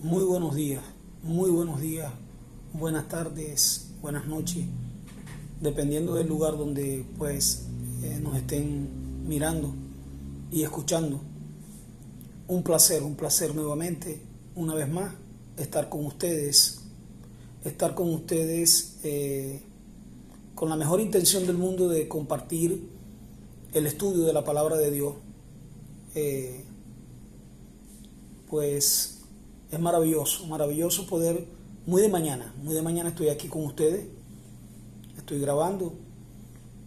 Muy buenos días, buenas tardes, buenas noches, dependiendo del lugar donde nos estén mirando y escuchando. Un placer nuevamente, una vez más, estar con ustedes, con la mejor intención del mundo de compartir el estudio de la palabra de Dios. Pues es maravilloso poder, muy de mañana estoy aquí con ustedes, estoy grabando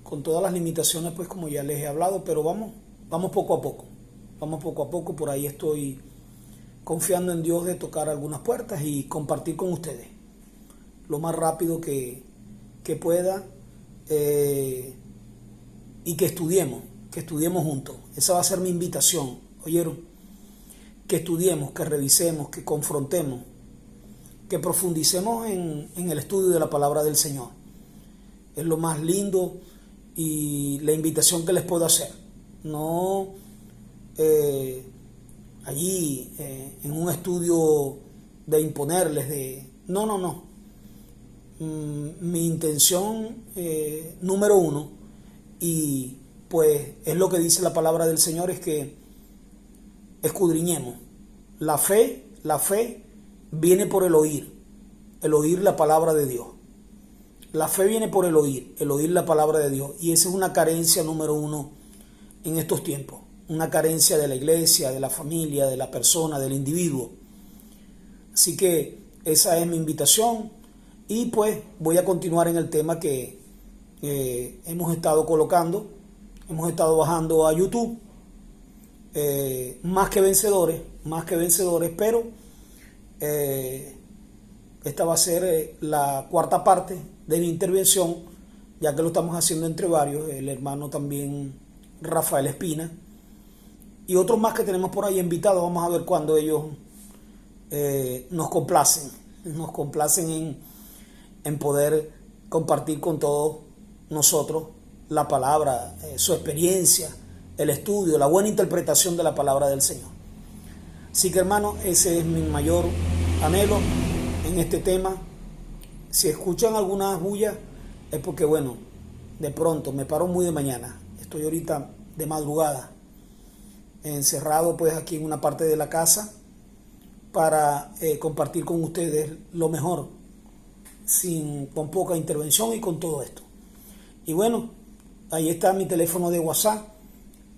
con todas las limitaciones, pues como ya les he hablado, pero vamos poco a poco, por ahí estoy confiando en Dios de tocar algunas puertas y compartir con ustedes lo más rápido que pueda, y que estudiemos juntos. Esa va a ser mi invitación, ¿oyeron? Que estudiemos, que revisemos, que confrontemos, que profundicemos en el estudio de la palabra del Señor. Es lo más lindo y la invitación que les puedo hacer. No allí en un estudio de imponerles, no. Mi intención número uno, y pues es lo que dice la palabra del Señor, es que escudriñemos. La fe viene por el oír la palabra de Dios. La fe viene por el oír la palabra de Dios. Y esa es una carencia número uno en estos tiempos. Una carencia de la iglesia, de la familia, de la persona, del individuo. Así que esa es mi invitación. Y pues voy a continuar en el tema que hemos estado colocando. Hemos estado bajando a YouTube. Más que vencedores, pero esta va a ser la cuarta parte de mi intervención, ya que lo estamos haciendo entre varios, el hermano también Rafael Espina y otros más que tenemos por ahí invitados. Vamos a ver cuándo ellos nos complacen en poder compartir con todos nosotros la palabra, su experiencia, el estudio, la buena interpretación de la palabra del Señor. Así que, hermano, ese es mi mayor anhelo en este tema. Si escuchan algunas bullas es porque, bueno, de pronto me paro muy de mañana. Estoy ahorita de madrugada, encerrado pues aquí en una parte de la casa para compartir con ustedes lo mejor, con poca intervención y con todo esto. Y bueno, ahí está mi teléfono de WhatsApp,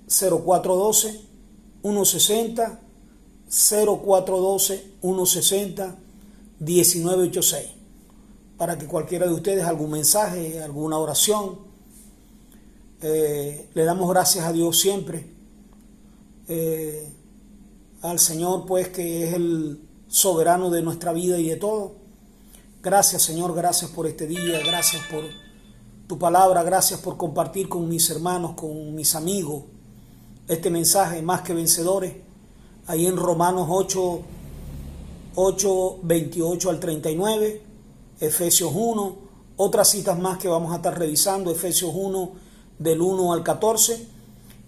0412-160-1986, para que cualquiera de ustedes, algún mensaje, alguna oración, le damos gracias a Dios siempre, al Señor pues que es el soberano de nuestra vida y de todo. Gracias, Señor, gracias por este día, gracias por tu palabra, gracias por compartir con mis hermanos, con mis amigos, este mensaje, más que vencedores, ahí en Romanos 8, 28 al 39, Efesios 1, otras citas más que vamos a estar revisando, Efesios 1, del 1 al 14,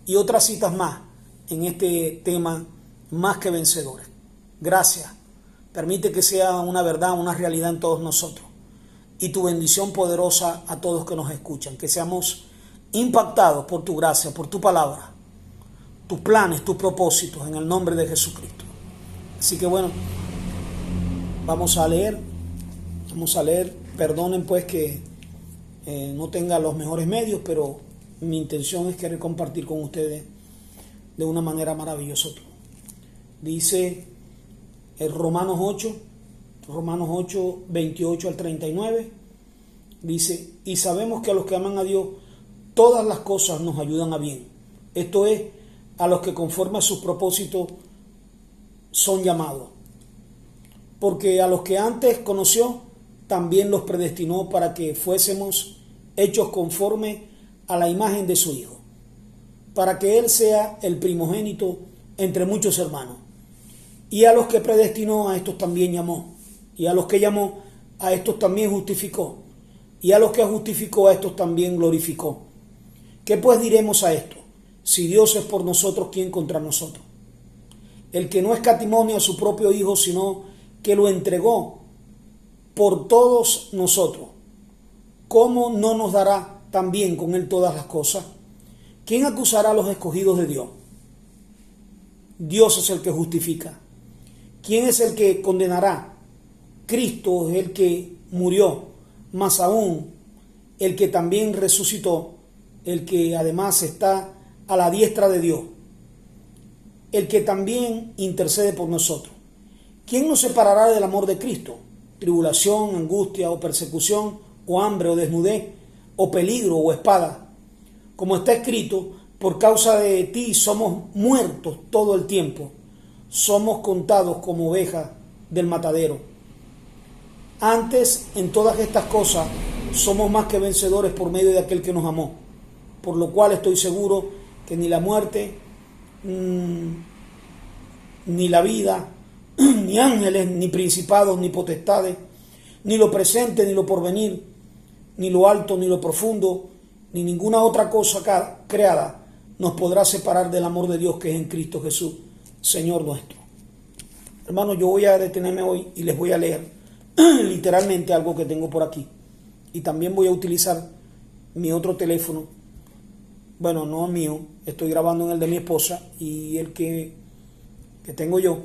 y otras citas más en este tema, más que vencedores. Gracias. Permite que sea una verdad, una realidad en todos nosotros. Y tu bendición poderosa a todos que nos escuchan. Que seamos impactados por tu gracia, por tu palabra, tus planes, tus propósitos, en el nombre de Jesucristo. Así que bueno, vamos a leer. Perdonen pues que no tenga los mejores medios, pero mi intención es querer compartir con ustedes de una manera maravillosa. Dice el Romanos 8, 28 al 39, dice: y sabemos que a los que aman a Dios, todas las cosas nos ayudan a bien. Esto es, a los que conforme a sus propósitos son llamados. Porque a los que antes conoció, también los predestinó para que fuésemos hechos conforme a la imagen de su Hijo, para que Él sea el primogénito entre muchos hermanos. Y a los que predestinó, a estos también llamó. Y a los que llamó, a estos también justificó. Y a los que justificó, a estos también glorificó. ¿Qué pues diremos a esto? Si Dios es por nosotros, ¿quién contra nosotros? El que no escatimó a su propio Hijo, sino que lo entregó por todos nosotros, ¿cómo no nos dará también con Él todas las cosas? ¿Quién acusará a los escogidos de Dios? Dios es el que justifica. ¿Quién es el que condenará? Cristo es el que murió, más aún el que también resucitó, el que además está a la diestra de Dios, el que también intercede por nosotros. ¿Quién nos separará del amor de Cristo? Tribulación, angustia o persecución, o hambre o desnudez, o peligro o espada. Como está escrito, por causa de ti somos muertos todo el tiempo, somos contados como ovejas del matadero. Antes, en todas estas cosas, somos más que vencedores por medio de aquel que nos amó, por lo cual estoy seguro que ni la muerte, ni la vida, ni ángeles, ni principados, ni potestades, ni lo presente, ni lo porvenir, ni lo alto, ni lo profundo, ni ninguna otra cosa creada nos podrá separar del amor de Dios que es en Cristo Jesús, Señor nuestro. Hermanos, yo voy a detenerme hoy y les voy a leer literalmente algo que tengo por aquí. Y también voy a utilizar mi otro teléfono. Bueno, no mío, estoy grabando en el de mi esposa y el que tengo yo,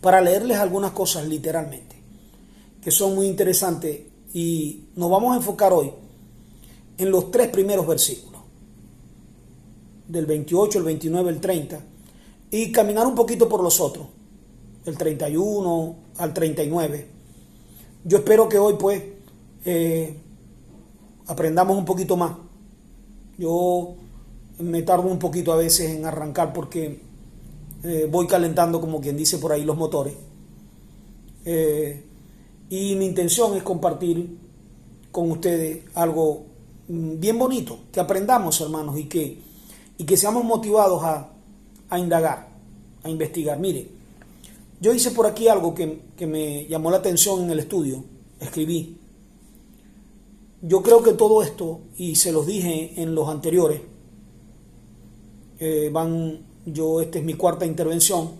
para leerles algunas cosas literalmente, que son muy interesantes, y nos vamos a enfocar hoy en los 3 primeros versículos, del 28, el 29, el 30, y caminar un poquito por los otros, del 31 al 39. Yo espero que hoy pues aprendamos un poquito más. Yo me tardo un poquito a veces en arrancar porque voy calentando, como quien dice por ahí, los motores. Y mi intención es compartir con ustedes algo bien bonito, que aprendamos, hermanos, y que seamos motivados a indagar, a investigar. Mire, yo hice por aquí algo que me llamó la atención en el estudio, escribí. Yo creo que todo esto, y se los dije en los anteriores, esta es mi 4ª intervención,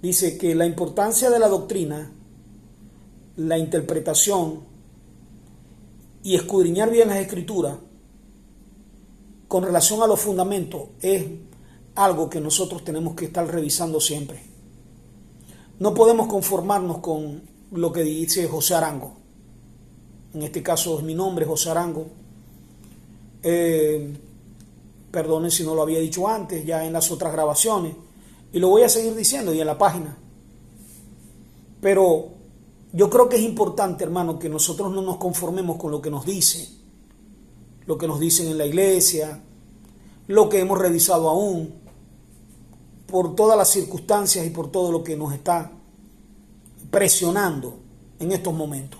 dice que la importancia de la doctrina, la interpretación y escudriñar bien las escrituras con relación a los fundamentos es algo que nosotros tenemos que estar revisando siempre. No podemos conformarnos con lo que dice José Arango. En este caso es mi nombre, José Arango. Perdonen si no lo había dicho antes, ya en las otras grabaciones, y lo voy a seguir diciendo y en la página. Pero yo creo que es importante, hermano, que nosotros no nos conformemos con lo que nos dicen en la iglesia, lo que hemos revisado aún, por todas las circunstancias y por todo lo que nos está presionando en estos momentos,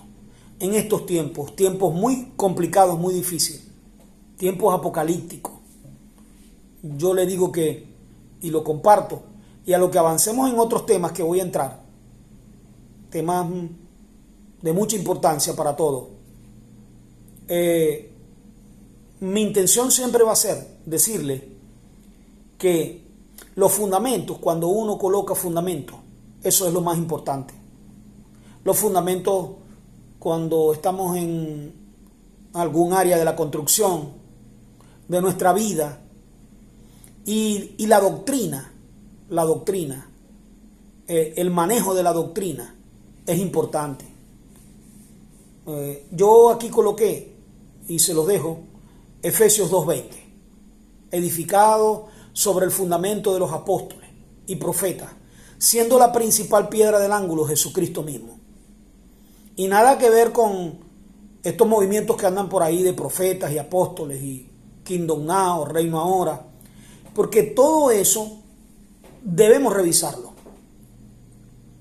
en estos tiempos muy complicados, muy difíciles, tiempos apocalípticos. Yo le digo y lo comparto, y a lo que avancemos en otros temas que voy a entrar, temas de mucha importancia para todos, mi intención siempre va a ser decirle que los fundamentos, cuando uno coloca fundamentos, eso es lo más importante. Los fundamentos cuando estamos en algún área de la construcción de nuestra vida, y la doctrina, el manejo de la doctrina es importante. Yo aquí coloqué, y se los dejo, Efesios 2:20, edificado sobre el fundamento de los apóstoles y profetas, siendo la principal piedra del ángulo Jesucristo mismo. Y nada que ver con estos movimientos que andan por ahí de profetas y apóstoles y Kingdom Now, Reino Ahora, porque todo eso debemos revisarlo.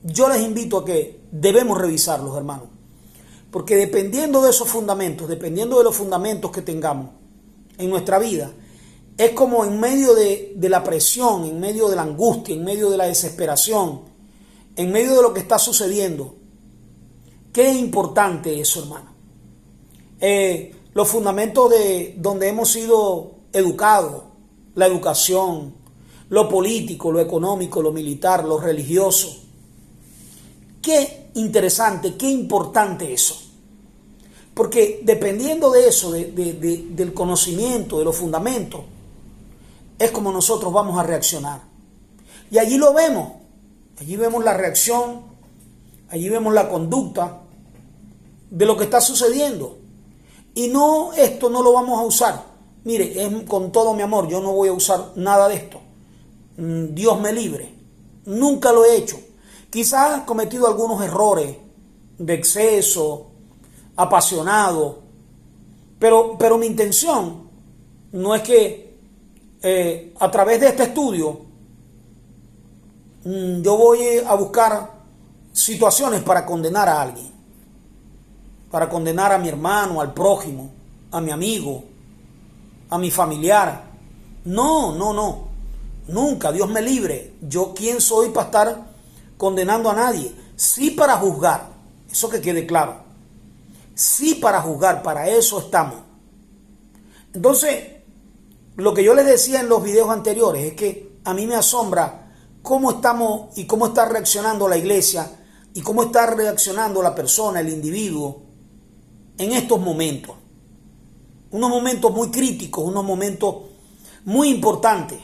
Yo les invito a que debemos revisarlos, hermanos, porque dependiendo de esos fundamentos, dependiendo de los fundamentos que tengamos en nuestra vida, es como en medio de la presión, en medio de la angustia, en medio de la desesperación, en medio de lo que está sucediendo. Qué importante eso, hermano. Los fundamentos de donde hemos sido educados, la educación, lo político, lo económico, lo militar, lo religioso. Qué interesante, qué importante eso. Porque dependiendo de eso, del conocimiento, de los fundamentos, es como nosotros vamos a reaccionar. Y allí lo vemos. Allí vemos la reacción, allí vemos la conducta de lo que está sucediendo. Y no, esto no lo vamos a usar. Mire, es con todo mi amor, yo no voy a usar nada de esto. Dios me libre. Nunca lo he hecho. Quizás he cometido algunos errores de exceso, apasionado, pero mi intención no es que a través de este estudio yo voy a buscar situaciones para condenar a alguien, para condenar a mi hermano, al prójimo, a mi amigo, a mi familiar. No, nunca, Dios me libre. ¿Yo quién soy para estar condenando a nadie? Sí, para juzgar, eso que quede claro. Sí, para juzgar, para eso estamos. Entonces, lo que yo les decía en los videos anteriores es que a mí me asombra cómo estamos y cómo está reaccionando la iglesia y cómo está reaccionando la persona, el individuo, en estos momentos. Unos momentos muy críticos, unos momentos muy importantes.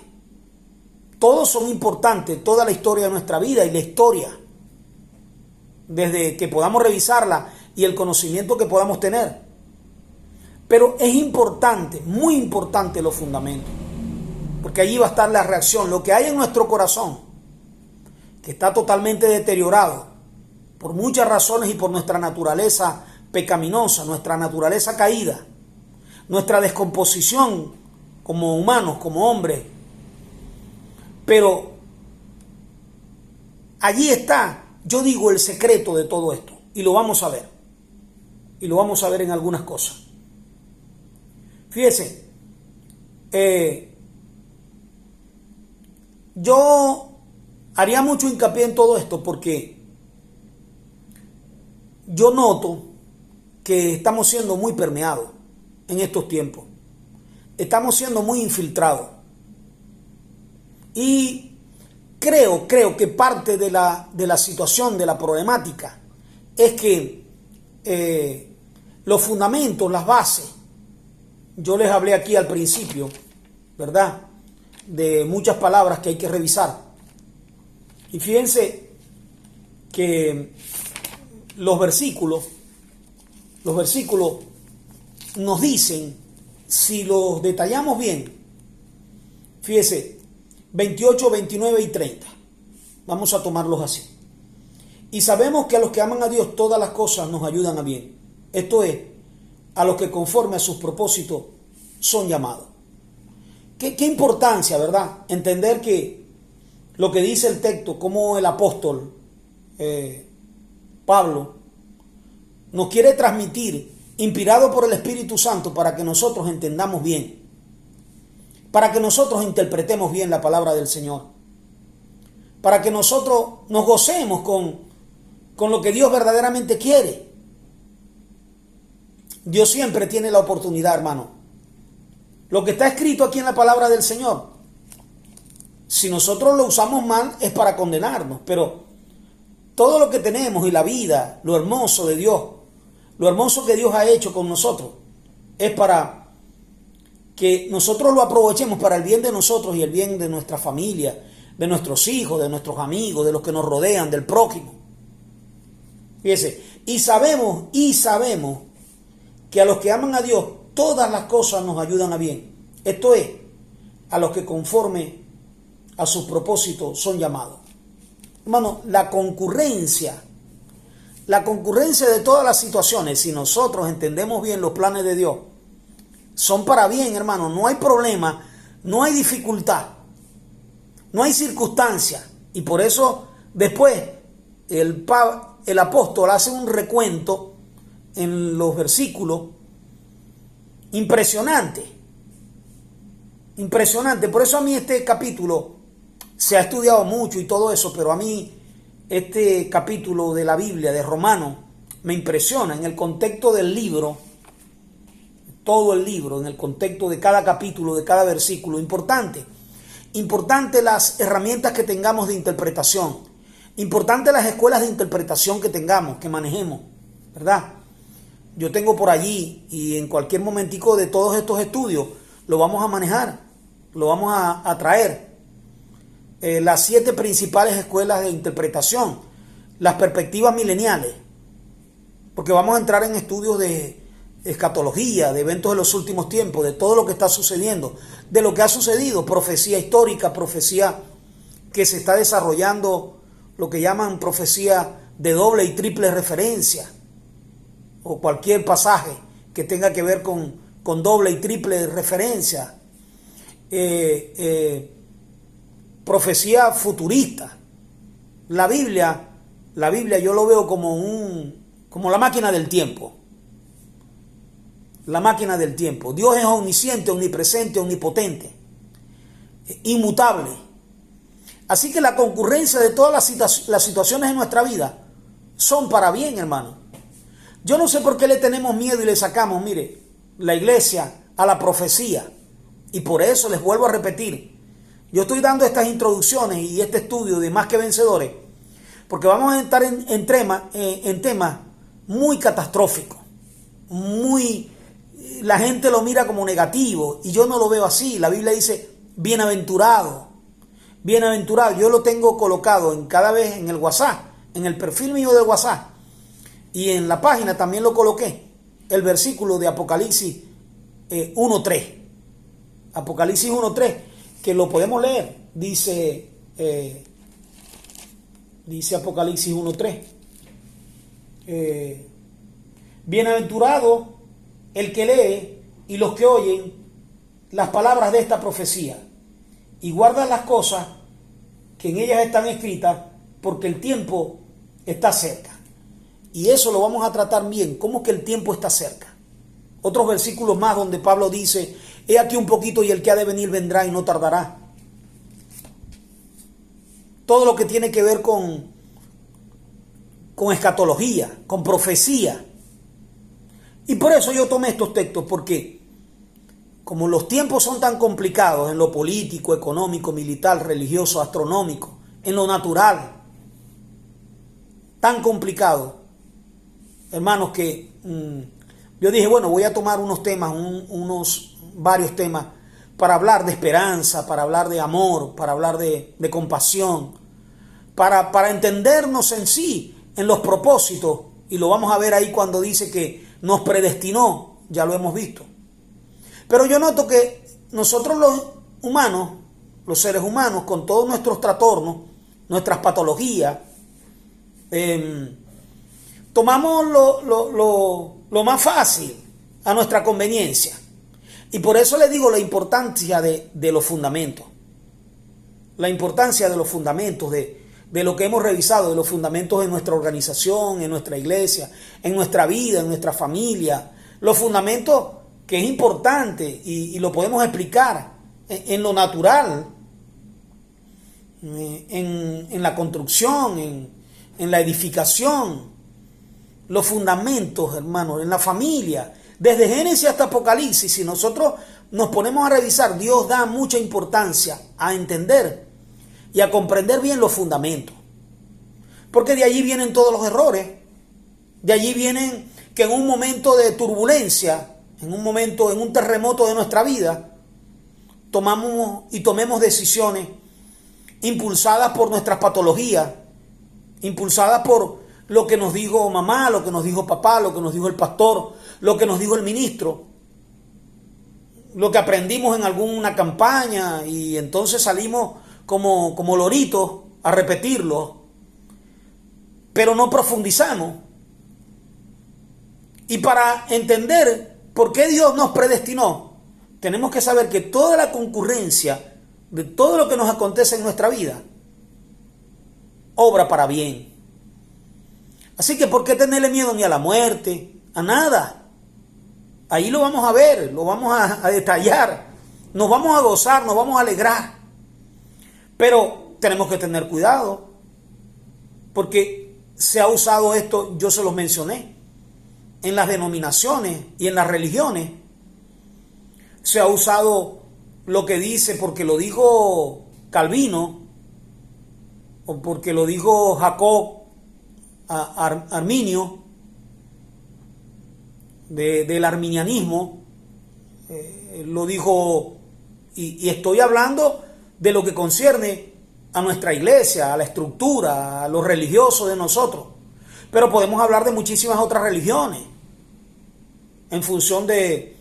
Todos son importantes, toda la historia de nuestra vida y la historia, desde que podamos revisarla y el conocimiento que podamos tener. Pero es importante, muy importante los fundamentos, porque allí va a estar la reacción, lo que hay en nuestro corazón, que está totalmente deteriorado por muchas razones y por nuestra naturaleza pecaminosa, nuestra naturaleza caída, nuestra descomposición como humanos, como hombres. Pero allí está, yo digo, el secreto de todo esto, y lo vamos a ver. Y lo vamos a ver en algunas cosas. Fíjese, yo haría mucho hincapié en todo esto porque yo noto que estamos siendo muy permeados en estos tiempos. Estamos siendo muy infiltrados. Y creo que parte de la situación, de la problemática, es que los fundamentos, las bases, yo les hablé aquí al principio, ¿verdad?, de muchas palabras que hay que revisar. Y fíjense que los versículos nos dicen, si los detallamos bien, fíjese, 28, 29 y 30. Vamos a tomarlos así. Y sabemos que a los que aman a Dios todas las cosas nos ayudan a bien. Esto es, a los que conforme a sus propósitos son llamados. Qué importancia, ¿verdad? Entender que lo que dice el texto, como el apóstol Pablo nos quiere transmitir, inspirado por el Espíritu Santo, para que nosotros entendamos bien, para que nosotros interpretemos bien la palabra del Señor, para que nosotros nos gocemos con lo que Dios verdaderamente quiere. Dios siempre tiene la oportunidad, hermano. Lo que está escrito aquí en la palabra del Señor, si nosotros lo usamos mal, es para condenarnos, pero todo lo que tenemos y la vida, lo hermoso de Dios, lo hermoso que Dios ha hecho con nosotros, es para que nosotros lo aprovechemos para el bien de nosotros y el bien de nuestra familia, de nuestros hijos, de nuestros amigos, de los que nos rodean, del prójimo. Fíjese, y sabemos que a los que aman a Dios, todas las cosas nos ayudan a bien. Esto es, a los que conforme a sus propósitos son llamados. Hermano, la concurrencia de todas las situaciones, si nosotros entendemos bien los planes de Dios, son para bien, hermano. No hay problema, no hay dificultad, no hay circunstancia. Y por eso después el apóstol hace un recuento en los versículos impresionante. Por eso a mí este capítulo se ha estudiado mucho y todo eso, pero a mí este capítulo de la Biblia, de Romanos, me impresiona en el contexto del libro, todo el libro, en el contexto de cada capítulo, de cada versículo. Importante las herramientas que tengamos de interpretación. Importante las escuelas de interpretación que tengamos, que manejemos, ¿verdad? Yo tengo por allí, y en cualquier momentico de todos estos estudios lo vamos a manejar, lo vamos a traer. Las 7 principales escuelas de interpretación, las perspectivas mileniales, porque vamos a entrar en estudios de escatología, de eventos de los últimos tiempos, de todo lo que está sucediendo, de lo que ha sucedido, profecía histórica, profecía que se está desarrollando, lo que llaman profecía de doble y triple referencia, o cualquier pasaje que tenga que ver con doble y triple referencia, profecía futurista. La Biblia yo lo veo como la máquina del tiempo. La máquina del tiempo. Dios es omnisciente, omnipresente, omnipotente, inmutable. Así que la concurrencia de todas las situaciones en nuestra vida son para bien, hermano. Yo no sé por qué le tenemos miedo y le sacamos, mire, la iglesia a la profecía. Y por eso les vuelvo a repetir, yo estoy dando estas introducciones y este estudio de Más que Vencedores, porque vamos a estar en temas muy catastróficos, la gente lo mira como negativo y yo no lo veo así. La Biblia dice, bienaventurado, bienaventurado. Yo lo tengo colocado cada vez en el WhatsApp, en el perfil mío de WhatsApp, y en la página también lo coloqué, el versículo de Apocalipsis 1.3. Apocalipsis 1.3, que lo podemos leer, dice Apocalipsis 1.3. Bienaventurado el que lee y los que oyen las palabras de esta profecía y guardan las cosas que en ellas están escritas, porque el tiempo está cerca. Y eso lo vamos a tratar bien. ¿Cómo que el tiempo está cerca? Otros versículos más donde Pablo dice, he aquí un poquito y el que ha de venir vendrá y no tardará. Todo lo que tiene que ver con escatología, con profecía. Y por eso yo tomé estos textos, porque como los tiempos son tan complicados en lo político, económico, militar, religioso, astronómico, en lo natural, tan complicado, hermanos, que yo dije, bueno, voy a tomar unos temas, varios temas, para hablar de esperanza, para hablar de amor, para hablar de compasión, para entendernos en sí, en los propósitos, y lo vamos a ver ahí cuando dice que nos predestinó, ya lo hemos visto. Pero yo noto que nosotros los humanos, los seres humanos, con todos nuestros trastornos, nuestras patologías, tomamos lo más fácil a nuestra conveniencia. Y por eso le digo la importancia de los fundamentos. La importancia de los fundamentos, de lo que hemos revisado, de los fundamentos en nuestra organización, en nuestra iglesia, en nuestra vida, en nuestra familia. Los fundamentos que es importante y lo podemos explicar en lo natural, en la construcción, en la edificación. Los fundamentos, hermanos, en la familia, desde Génesis hasta Apocalipsis. Si nosotros nos ponemos a revisar, Dios da mucha importancia a entender y a comprender bien los fundamentos, porque de allí vienen todos los errores. De allí vienen que en un momento de turbulencia, en un terremoto de nuestra vida, tomemos decisiones impulsadas por nuestras patologías, impulsadas por lo que nos dijo mamá, lo que nos dijo papá, lo que nos dijo el pastor, lo que nos dijo el ministro, lo que aprendimos en alguna campaña, y entonces salimos como loritos a repetirlo, pero no profundizamos. Y para entender por qué Dios nos predestinó, tenemos que saber que toda la concurrencia de todo lo que nos acontece en nuestra vida obra para bien. Así que ¿por qué tenerle miedo ni a la muerte? A nada. Ahí lo vamos a ver, lo vamos a detallar, nos vamos a gozar, nos vamos a alegrar. Pero tenemos que tener cuidado, porque se ha usado esto, yo se los mencioné, en las denominaciones y en las religiones. Se ha usado lo que dice, porque lo dijo Calvino, o porque lo dijo Jacob Arminio, del arminianismo, lo dijo, y estoy hablando de lo que concierne a nuestra iglesia, a la estructura, a los religiosos de nosotros. Pero podemos hablar de muchísimas otras religiones, en función de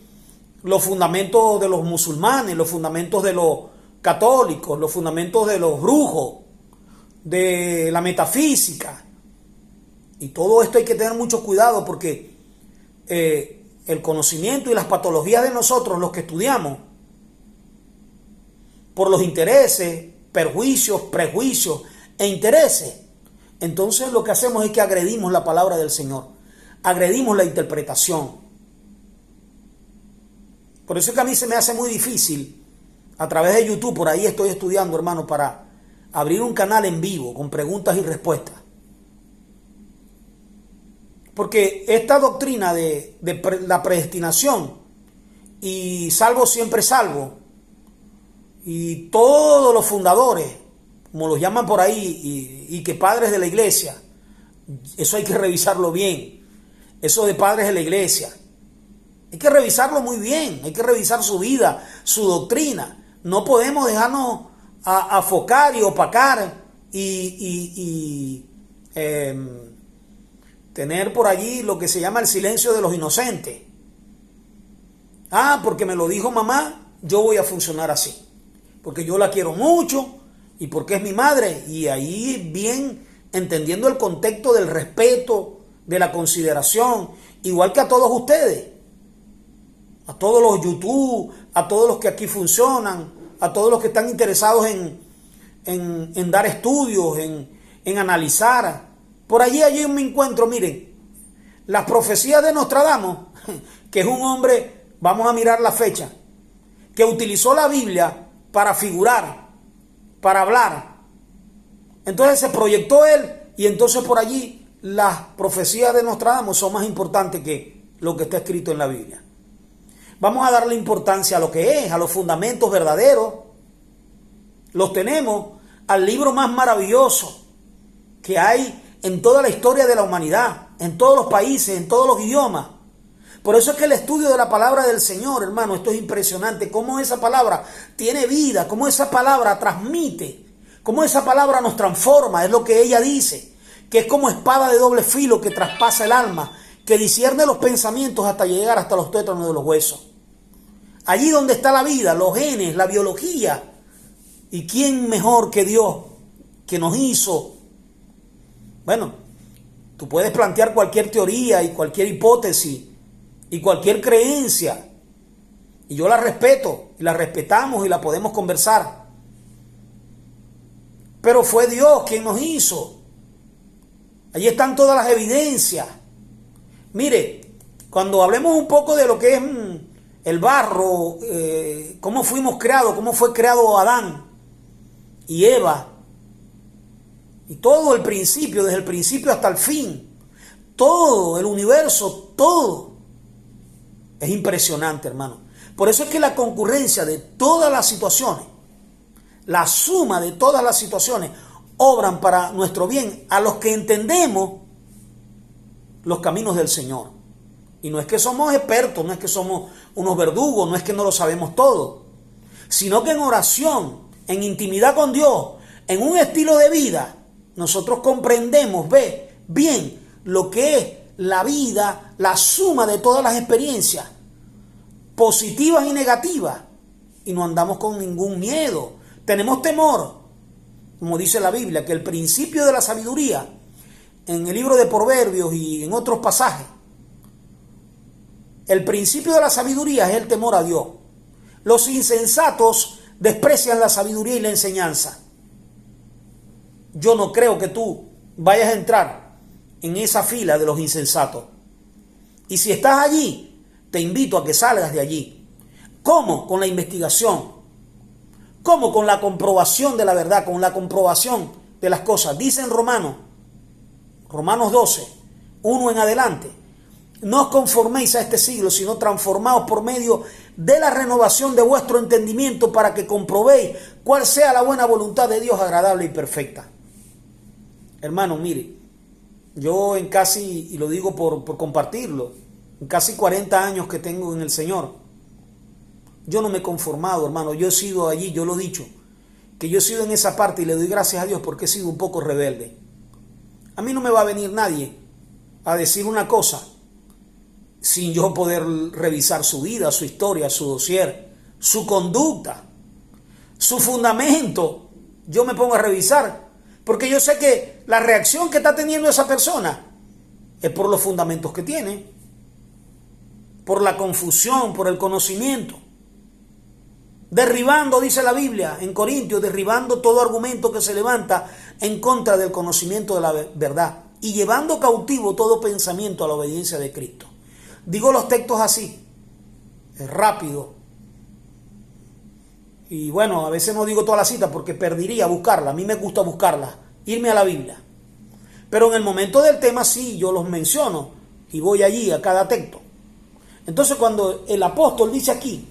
los fundamentos de los musulmanes, los fundamentos de los católicos, los fundamentos de los brujos, de la metafísica. Y todo esto hay que tener mucho cuidado porque el conocimiento y las patologías de nosotros, los que estudiamos, por los intereses, perjuicios, prejuicios e intereses, entonces lo que hacemos es que agredimos la palabra del Señor, agredimos la interpretación. Por eso es que a mí se me hace muy difícil, a través de YouTube, por ahí estoy estudiando, hermano, para abrir un canal en vivo con preguntas y respuestas. Porque esta doctrina de la predestinación y salvo siempre salvo, y todos los fundadores, como los llaman por ahí, y que padres de la iglesia, eso hay que revisarlo bien, eso de padres de la iglesia, hay que revisarlo muy bien, hay que revisar su vida, su doctrina. No podemos dejarnos afocar y opacar y tener por allí lo que se llama el silencio de los inocentes. Porque me lo dijo mamá, yo voy a funcionar así, porque yo la quiero mucho y porque es mi madre, y ahí bien entendiendo el contexto del respeto, de la consideración, igual que a todos ustedes, a todos los YouTube, a todos los que aquí funcionan, a todos los que están interesados en dar estudios, en analizar. Por allí me encuentro, miren, las profecías de Nostradamus, que es un hombre, vamos a mirar la fecha, que utilizó la Biblia para figurar, para hablar. Entonces se proyectó él, y entonces por allí las profecías de Nostradamus son más importantes que lo que está escrito en la Biblia. Vamos a darle importancia a lo que es, a los fundamentos verdaderos. Los tenemos, al libro más maravilloso que hay en toda la historia de la humanidad, en todos los países, en todos los idiomas. Por eso es que el estudio de la palabra del Señor, hermano, esto es impresionante, cómo esa palabra tiene vida, cómo esa palabra transmite, cómo esa palabra nos transforma, es lo que ella dice, que es como espada de doble filo que traspasa el alma, que discierne los pensamientos hasta llegar hasta los tuétanos de los huesos. Allí donde está la vida, los genes, la biología. ¿Y quién mejor que Dios que nos hizo? Bueno, tú puedes plantear cualquier teoría y cualquier hipótesis y cualquier creencia, y yo la respeto, y la respetamos y la podemos conversar. Pero fue Dios quien nos hizo. Allí están todas las evidencias. Mire, cuando hablemos un poco de lo que es el barro, cómo fuimos creados, cómo fue creado Adán y Eva, y todo el principio, desde el principio hasta el fin, todo el universo, todo, es impresionante, hermano. Por eso es que la concurrencia de todas las situaciones, la suma de todas las situaciones, obran para nuestro bien a los que entendemos los caminos del Señor. Y no es que somos expertos, no es que somos unos verdugos, no es que no lo sabemos todo, sino que en oración, en intimidad con Dios, en un estilo de vida, nosotros comprendemos bien lo que es la vida, la suma de todas las experiencias, positivas y negativas, y no andamos con ningún miedo. Tenemos temor, como dice la Biblia, que el principio de la sabiduría, en el libro de Proverbios y en otros pasajes, el principio de la sabiduría es el temor a Dios. Los insensatos desprecian la sabiduría y la enseñanza. Yo no creo que tú vayas a entrar en esa fila de los insensatos. Y si estás allí, te invito a que salgas de allí. ¿Cómo? Con la investigación. ¿Cómo? Con la comprobación de la verdad, con la comprobación de las cosas. Dice en Romanos 12, 1 en adelante: no os conforméis a este siglo, sino transformaos por medio de la renovación de vuestro entendimiento, para que comprobéis cuál sea la buena voluntad de Dios, agradable y perfecta. Hermano, mire, yo en casi, y lo digo por compartirlo, en casi 40 años que tengo en el Señor, yo no me he conformado, hermano. Yo he sido allí, yo lo he dicho, que yo he sido en esa parte y le doy gracias a Dios porque he sido un poco rebelde. A mí no me va a venir nadie a decir una cosa sin yo poder revisar su vida, su historia, su dossier, su conducta, su fundamento. Yo me pongo a revisar porque yo sé que la reacción que está teniendo esa persona es por los fundamentos que tiene, por la confusión, por el conocimiento. Derribando, dice la Biblia en Corintios, derribando todo argumento que se levanta en contra del conocimiento de la verdad y llevando cautivo todo pensamiento a la obediencia de Cristo. Digo los textos así, es rápido. Y bueno, a veces no digo toda la cita porque perdería buscarla. A mí me gusta buscarla, irme a la Biblia. Pero en el momento del tema sí, yo los menciono y voy allí a cada texto. Entonces cuando el apóstol dice aquí,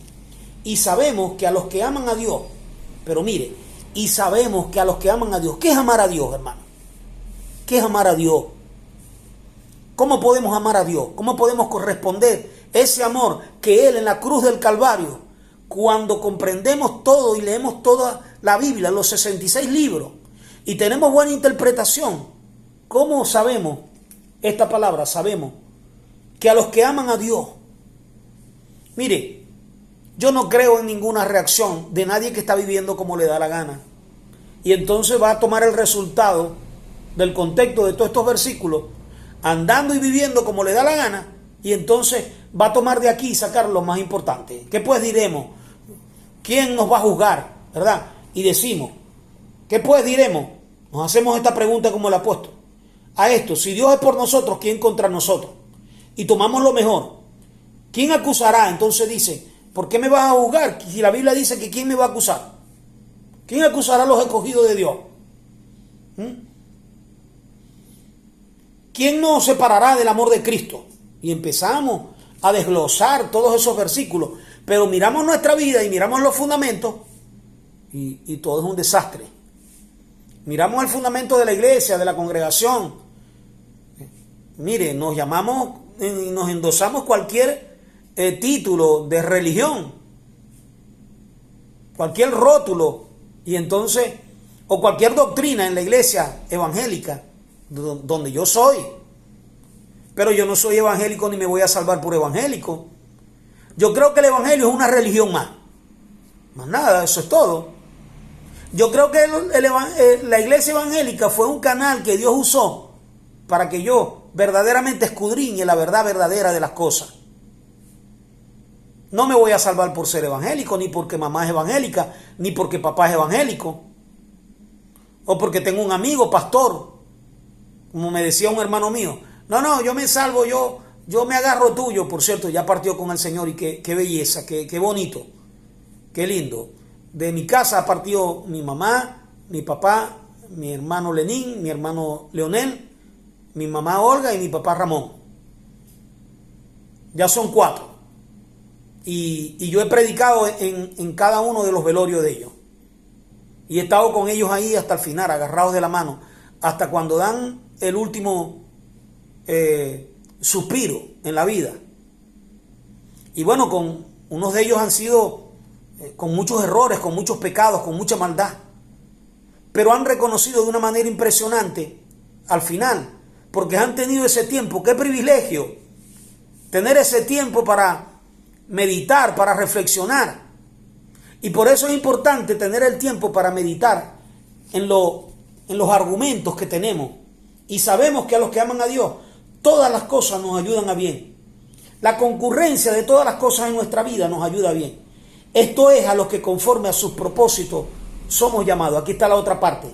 y sabemos que a los que aman a Dios, pero mire, y sabemos que a los que aman a Dios, ¿qué es amar a Dios, hermano? ¿Qué es amar a Dios? ¿Cómo podemos amar a Dios? ¿Cómo podemos corresponder ese amor que Él en la cruz del Calvario, cuando comprendemos todo y leemos toda la Biblia, los 66 libros, y tenemos buena interpretación? ¿Cómo sabemos esta palabra? Sabemos que a los que aman a Dios, mire, yo no creo en ninguna reacción de nadie que está viviendo como le da la gana. Y entonces va a tomar el resultado del contexto de todos estos versículos, andando y viviendo como le da la gana, y entonces va a tomar de aquí y sacar lo más importante. ¿Qué pues diremos? ¿Quién nos va a juzgar? ¿Verdad? Y decimos, ¿qué pues diremos? Nos hacemos esta pregunta como el apóstol. A esto, si Dios es por nosotros, ¿quién contra nosotros? Y tomamos lo mejor. ¿Quién acusará? Entonces dice, ¿por qué me vas a juzgar? Si la Biblia dice que ¿quién me va a acusar? ¿Quién acusará a los escogidos de Dios? ¿Quién nos separará del amor de Cristo? Y empezamos a desglosar todos esos versículos. Pero miramos nuestra vida y miramos los fundamentos y todo es un desastre. Miramos el fundamento de la iglesia, de la congregación. Mire, nos llamamos, nos endosamos cualquier título de religión, cualquier rótulo, y entonces, o cualquier doctrina en la iglesia evangélica, donde yo soy. Pero yo no soy evangélico ni me voy a salvar por evangélico. Yo creo que el evangelio es una religión más. Más nada, eso es todo. Yo creo que la iglesia evangélica fue un canal que Dios usó para que yo verdaderamente escudriñe la verdad verdadera de las cosas. No me voy a salvar por ser evangélico, ni porque mamá es evangélica, ni porque papá es evangélico, o porque tengo un amigo pastor, como me decía un hermano mío. No, yo me salvo, yo me agarro tuyo. Por cierto, ya partió con el Señor y qué belleza, qué bonito, qué lindo. De mi casa partió mi mamá, mi papá, mi hermano Lenín, mi hermano Leonel, mi mamá Olga y mi papá Ramón. Ya son 4. Y yo he predicado en cada uno de los velorios de ellos. Y he estado con ellos ahí hasta el final, agarrados de la mano, hasta cuando dan el último suspiro en la vida. Y bueno, con unos de ellos han sido con muchos errores, con muchos pecados, con mucha maldad. Pero han reconocido de una manera impresionante al final, porque han tenido ese tiempo. ¡Qué privilegio! Tener ese tiempo para meditar, para reflexionar. Y por eso es importante tener el tiempo para meditar en los argumentos que tenemos. Y sabemos que a los que aman a Dios, todas las cosas nos ayudan a bien. La concurrencia de todas las cosas en nuestra vida nos ayuda bien. Esto es a los que conforme a sus propósitos somos llamados. Aquí está la otra parte.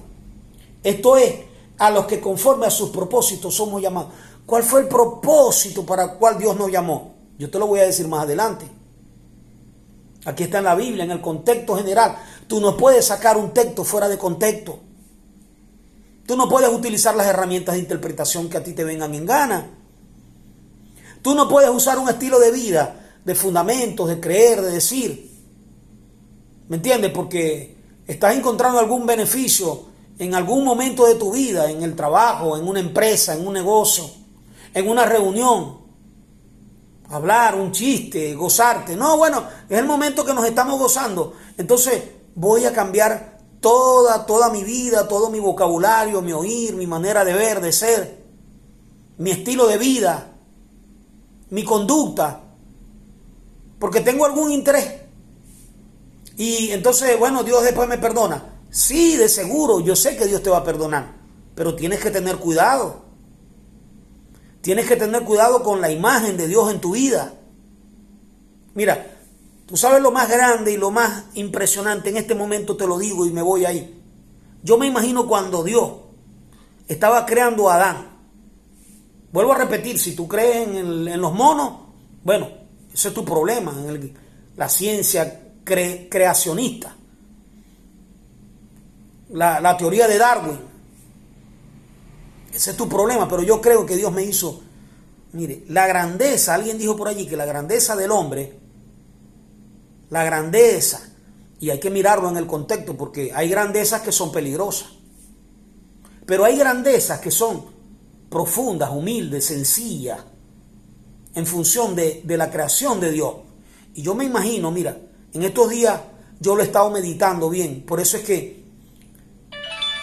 Esto es a los que conforme a sus propósitos somos llamados. ¿Cuál fue el propósito para el cual Dios nos llamó? Yo te lo voy a decir más adelante. Aquí está en la Biblia, en el contexto general. Tú no puedes sacar un texto fuera de contexto. Tú no puedes utilizar las herramientas de interpretación que a ti te vengan en gana. Tú no puedes usar un estilo de vida, de fundamentos, de creer, de decir. ¿Me entiendes? Porque estás encontrando algún beneficio en algún momento de tu vida, en el trabajo, en una empresa, en un negocio, en una reunión, hablar, un chiste, gozarte. No, bueno, es el momento que nos estamos gozando. Entonces voy a cambiar toda mi vida, todo mi vocabulario, mi oír, mi manera de ver, de ser, mi estilo de vida, mi conducta, porque tengo algún interés. Y entonces, bueno, Dios después me perdona. Sí, de seguro, yo sé que Dios te va a perdonar, pero tienes que tener cuidado. Tienes que tener cuidado con la imagen de Dios en tu vida. Mira, tú sabes lo más grande y lo más impresionante, en este momento te lo digo y me voy ahí. Yo me imagino cuando Dios estaba creando a Adán. Vuelvo a repetir, si tú crees en los monos, bueno, ese es tu problema, la ciencia creacionista, la teoría de Darwin. Ese es tu problema, pero yo creo que Dios me hizo, mire, la grandeza, alguien dijo por allí que la grandeza del hombre, la grandeza, y hay que mirarlo en el contexto, porque hay grandezas que son peligrosas, pero hay grandezas que son profundas, humildes, sencillas, en función de la creación de Dios. Y yo me imagino, mira, en estos días yo lo he estado meditando bien, por eso es que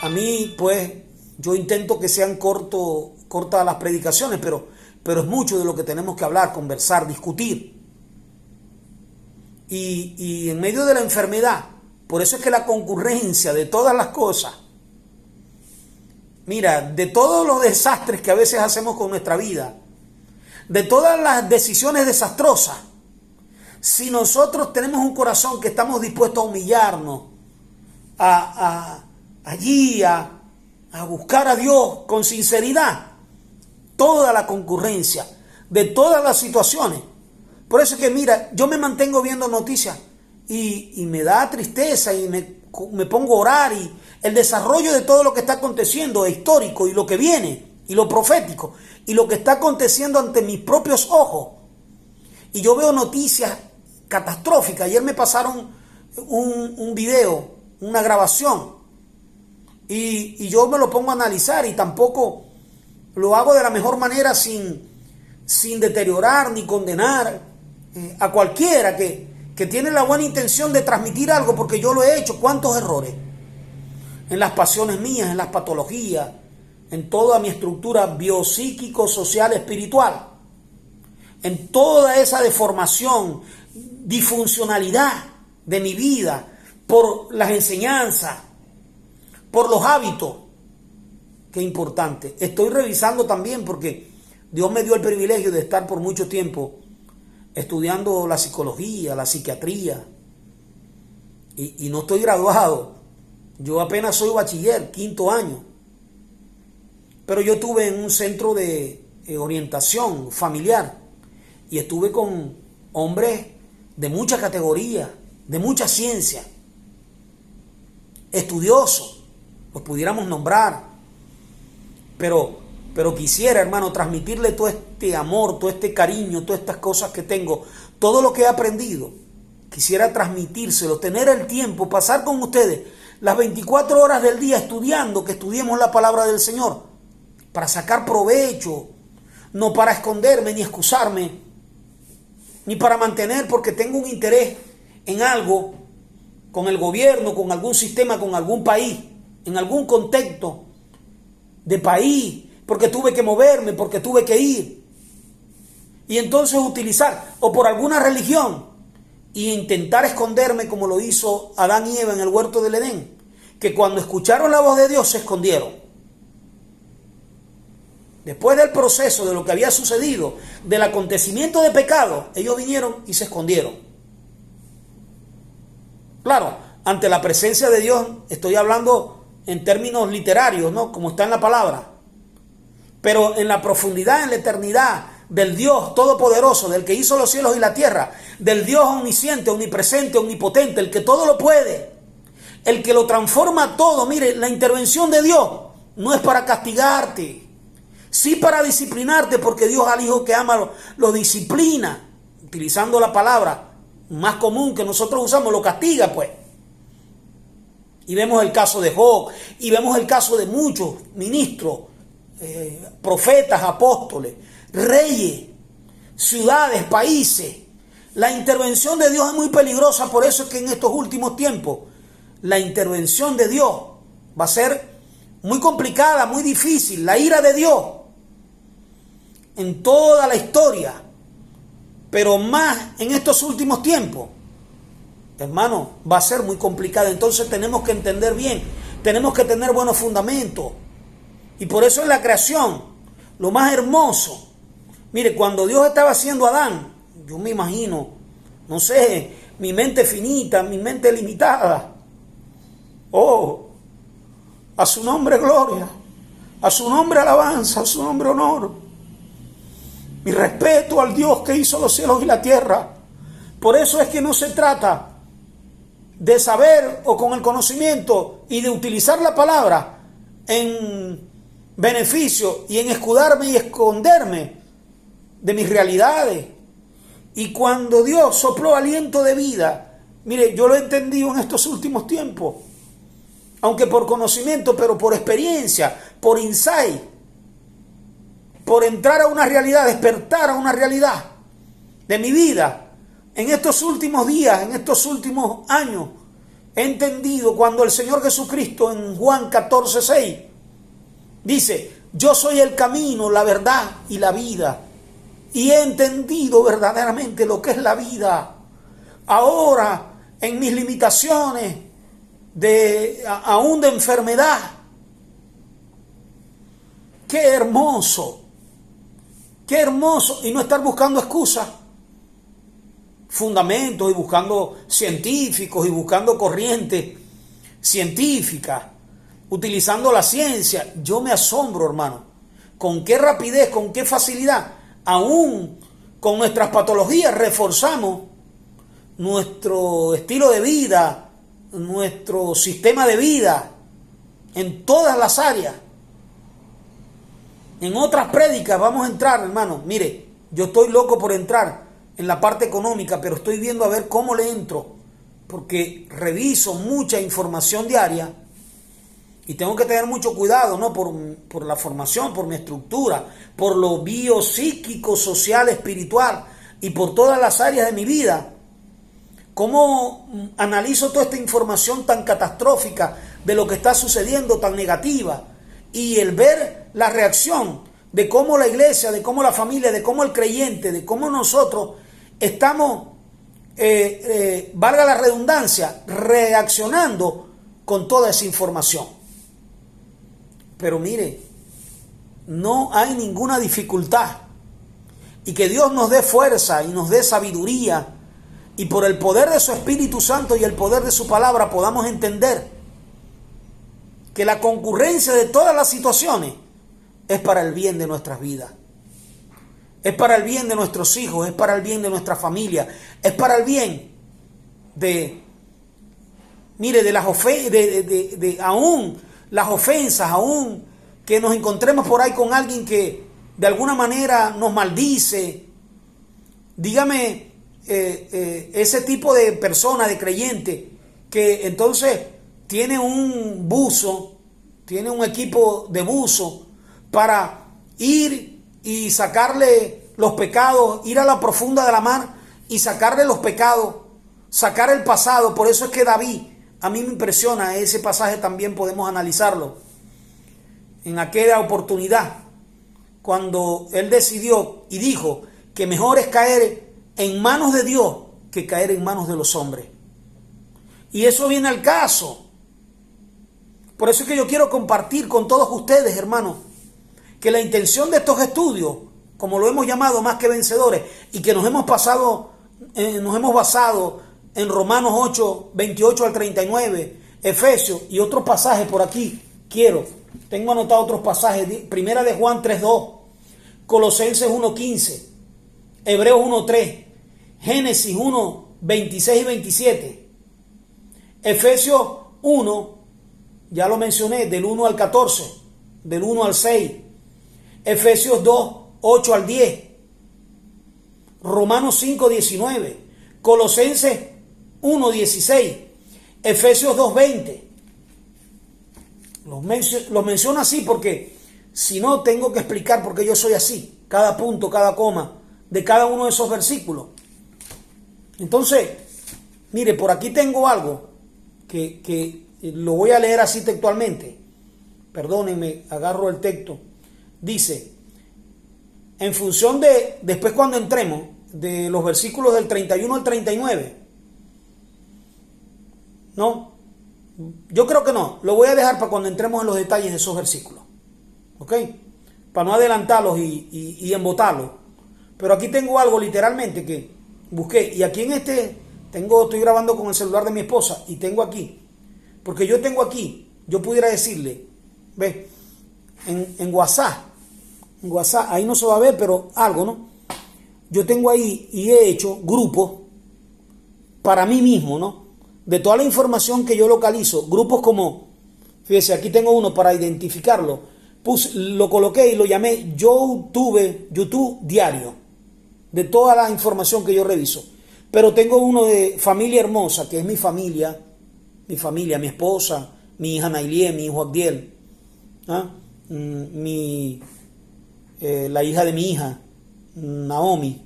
a mí, pues, yo intento que sean cortas las predicaciones, pero es mucho de lo que tenemos que hablar, conversar, discutir. Y en medio de la enfermedad, por eso es que la concurrencia de todas las cosas, mira, de todos los desastres que a veces hacemos con nuestra vida, de todas las decisiones desastrosas, si nosotros tenemos un corazón que estamos dispuestos a humillarnos, allí a buscar a Dios con sinceridad, toda la concurrencia de todas las situaciones. Por eso es que, mira, yo me mantengo viendo noticias y me da tristeza y me pongo a orar, y el desarrollo de todo lo que está aconteciendo es histórico, y lo que viene, y lo profético, y lo que está aconteciendo ante mis propios ojos. Y yo veo noticias catastróficas. Ayer me pasaron un video, una grabación, y yo me lo pongo a analizar, y tampoco lo hago de la mejor manera sin deteriorar ni condenar a cualquiera que tiene la buena intención de transmitir algo, porque yo lo he hecho. ¿Cuántos errores? En las pasiones mías, en las patologías, en toda mi estructura biopsíquico, social, espiritual, en toda esa deformación, disfuncionalidad de mi vida, por las enseñanzas, por los hábitos. Qué importante. Estoy revisando también, porque Dios me dio el privilegio de estar por mucho tiempo estudiando la psicología, la psiquiatría, y no estoy graduado. Yo apenas soy bachiller, 5º año. Pero yo estuve en un centro de orientación familiar, y estuve con hombres de mucha categoría, de mucha ciencia, estudiosos, los pudiéramos nombrar. Pero quisiera, hermano, transmitirle todo este amor, todo este cariño, todas estas cosas que tengo, todo lo que he aprendido. Quisiera transmitírselo, tener el tiempo, pasar con ustedes las 24 horas del día estudiando, que estudiemos la palabra del Señor, para sacar provecho, no para esconderme ni excusarme, ni para mantener porque tengo un interés en algo, con el gobierno, con algún sistema, con algún país, en algún contexto de país, porque tuve que moverme, porque tuve que ir. Y entonces utilizar, o por alguna religión, y intentar esconderme como lo hizo Adán y Eva en el huerto del Edén, que cuando escucharon la voz de Dios se escondieron. Después del proceso de lo que había sucedido, del acontecimiento de pecado, ellos vinieron y se escondieron. Claro, ante la presencia de Dios, estoy hablando en términos literarios, ¿no? Como está en la palabra. Pero en la profundidad, en la eternidad del Dios todopoderoso, del que hizo los cielos y la tierra, del Dios omnisciente, omnipresente, omnipotente, el que todo lo puede, el que lo transforma todo. Mire, la intervención de Dios no es para castigarte, sí para disciplinarte, porque Dios al hijo que ama lo disciplina, utilizando la palabra más común que nosotros usamos, lo castiga, pues. Y vemos el caso de Job, y vemos el caso de muchos ministros, profetas, apóstoles, reyes, ciudades, países. La intervención de Dios es muy peligrosa, por eso es que en estos últimos tiempos la intervención de Dios va a ser muy complicada, muy difícil. La ira de Dios en toda la historia, pero más en estos últimos tiempos, hermano, va a ser muy complicada. Entonces tenemos que entender bien, tenemos que tener buenos fundamentos. Y por eso en la creación, lo más hermoso, mire, cuando Dios estaba haciendo a Adán, yo me imagino, no sé, mi mente finita, mi mente limitada. Oh, a su nombre gloria, a su nombre alabanza, a su nombre honor. Mi respeto al Dios que hizo los cielos y la tierra. Por eso es que no se trata de saber o con el conocimiento y de utilizar la palabra en beneficio y en escudarme y esconderme de mis realidades. Y cuando Dios sopló aliento de vida, mire, yo lo he entendido en estos últimos tiempos, aunque por conocimiento, pero por experiencia, por insight, por entrar a una realidad, despertar a una realidad de mi vida. En estos últimos días, en estos últimos años, he entendido cuando el Señor Jesucristo en Juan 14:6 dice: yo soy el camino, la verdad y la vida. Y he entendido verdaderamente lo que es la vida. Ahora, en mis limitaciones, aún de enfermedad. Qué hermoso. Qué hermoso. Y no estar buscando excusas, fundamentos, y buscando científicos y buscando corrientes científicas, utilizando la ciencia. Yo me asombro, hermano, con qué rapidez, con qué facilidad, aún con nuestras patologías, reforzamos nuestro estilo de vida, nuestro sistema de vida en todas las áreas. En otras prédicas vamos a entrar, hermano. Mire, yo estoy loco por entrar en la parte económica, pero estoy viendo a ver cómo le entro, porque reviso mucha información diaria y tengo que tener mucho cuidado, ¿no? Por la formación, por mi estructura, por lo biopsíquico, social, espiritual y por todas las áreas de mi vida. ¿Cómo analizo toda esta información tan catastrófica de lo que está sucediendo, tan negativa? Y el ver la reacción de cómo la iglesia, de cómo la familia, de cómo el creyente, de cómo nosotros estamos, valga la redundancia, reaccionando con toda esa información. Pero mire, no hay ninguna dificultad. Y que Dios nos dé fuerza y nos dé sabiduría, y por el poder de su Espíritu Santo y el poder de su palabra podamos entender que la concurrencia de todas las situaciones es para el bien de nuestras vidas. Es para el bien de nuestros hijos, es para el bien de nuestra familia, es para el bien de, mire, de las aún las ofensas, aún que nos encontremos por ahí con alguien que de alguna manera nos maldice. Dígame, ese tipo de persona, de creyente, que entonces tiene un buzo, tiene un equipo de buzo para ir y sacarle los pecados, ir a la profunda de la mar y sacarle los pecados, sacar el pasado. Por eso es que David, a mí me impresiona ese pasaje, también podemos analizarlo. En aquella oportunidad, cuando él decidió y dijo que mejor es caer en manos de Dios que caer en manos de los hombres. Y eso viene al caso. Por eso es que yo quiero compartir con todos ustedes, hermanos, que la intención de estos estudios, como lo hemos llamado Más que Vencedores, y que nos hemos basado en Romanos 8, 28 al 39, Efesios y otros pasajes por aquí. Tengo anotado otros pasajes. Primera de Juan 3:2, Colosenses 1:15, Hebreos 1:3, Génesis 1:26 y 27, Efesios 1, ya lo mencioné, del 1 al 14, del 1 al 6, Efesios 2, 8 al 10, Romanos 5:19, Colosenses 1:16, Efesios 2:20, Los menciono así porque si no tengo que explicar por qué yo soy así, cada punto, cada coma de cada uno de esos versículos. Entonces, mire, por aquí tengo algo que lo voy a leer así textualmente. Perdónenme, agarro el texto. Dice, en función de, después cuando entremos, de los versículos del 31 al 39. ¿No? Yo creo que no. Lo voy a dejar para cuando entremos en los detalles de esos versículos. ¿Ok? Para no adelantarlos y embotarlos. Pero aquí tengo algo literalmente que busqué. Y aquí en estoy grabando con el celular de mi esposa y tengo aquí. Porque yo tengo aquí, yo pudiera decirle, ve, en WhatsApp, ahí no se va a ver, pero algo, ¿no? Yo tengo ahí y he hecho grupos para mí mismo, ¿no? De toda la información que yo localizo, grupos como, fíjese, aquí tengo uno para identificarlo, lo coloqué y lo llamé YouTube Diario, de toda la información que yo reviso. Pero tengo uno de Familia Hermosa, que es mi familia, mi esposa, mi hija Nailie, mi hijo Abdiel, ¿ah? La hija de mi hija, Naomi,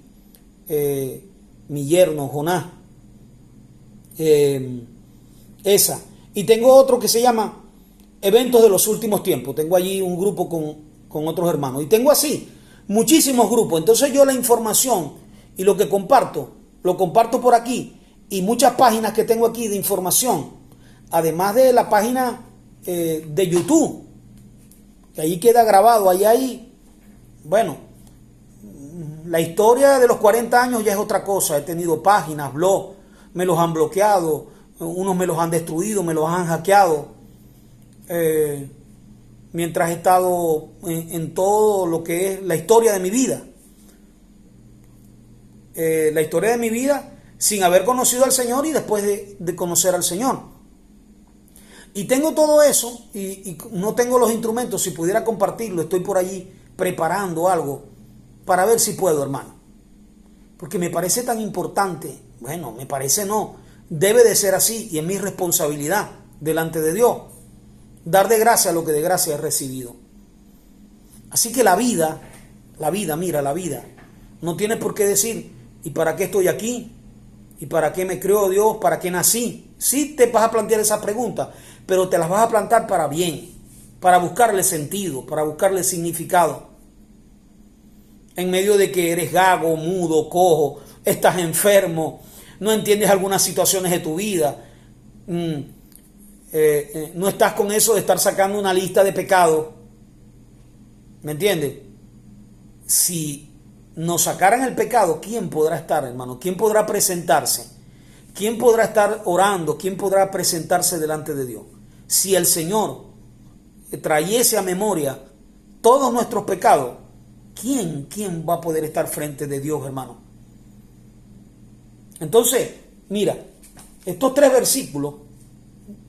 mi yerno, Jonás, esa. Y tengo otro que se llama Eventos de los Últimos Tiempos. Tengo allí un grupo con otros hermanos. Y tengo así muchísimos grupos. Entonces yo la información y lo que comparto, lo comparto por aquí. Y muchas páginas que tengo aquí de información. Además de la página de YouTube. Que ahí queda grabado. Ahí hay, bueno, la historia de los 40 años ya es otra cosa. He tenido páginas, blogs, me los han bloqueado, unos me los han destruido, me los han hackeado. Mientras he estado en todo lo que es la historia de mi vida. La historia de mi vida sin haber conocido al Señor y después de conocer al Señor. Y tengo todo eso y no tengo los instrumentos. Si pudiera compartirlo, estoy por allí preparando algo para ver si puedo, hermano. Porque me parece tan importante. Bueno, me parece no. Debe de ser así y es mi responsabilidad delante de Dios. Dar de gracia lo que de gracia he recibido. Así que la vida, mira, la vida, no tienes por qué decir, ¿y para qué estoy aquí? ¿Y para qué me creó Dios? ¿Para qué nací? Sí te vas a plantear esa pregunta, pero te las vas a plantear para bien, para buscarle sentido, para buscarle significado. En medio de que eres gago, mudo, cojo, estás enfermo, no entiendes algunas situaciones de tu vida, no estás con eso de estar sacando una lista de pecados, ¿me entiendes? Si nos sacaran el pecado, ¿quién podrá estar, hermano? ¿Quién podrá presentarse? ¿Quién podrá estar orando? ¿Quién podrá presentarse delante de Dios? Si el Señor trayese a memoria todos nuestros pecados, ¿quién va a poder estar frente de Dios, hermano? Entonces, mira, estos 3 versículos,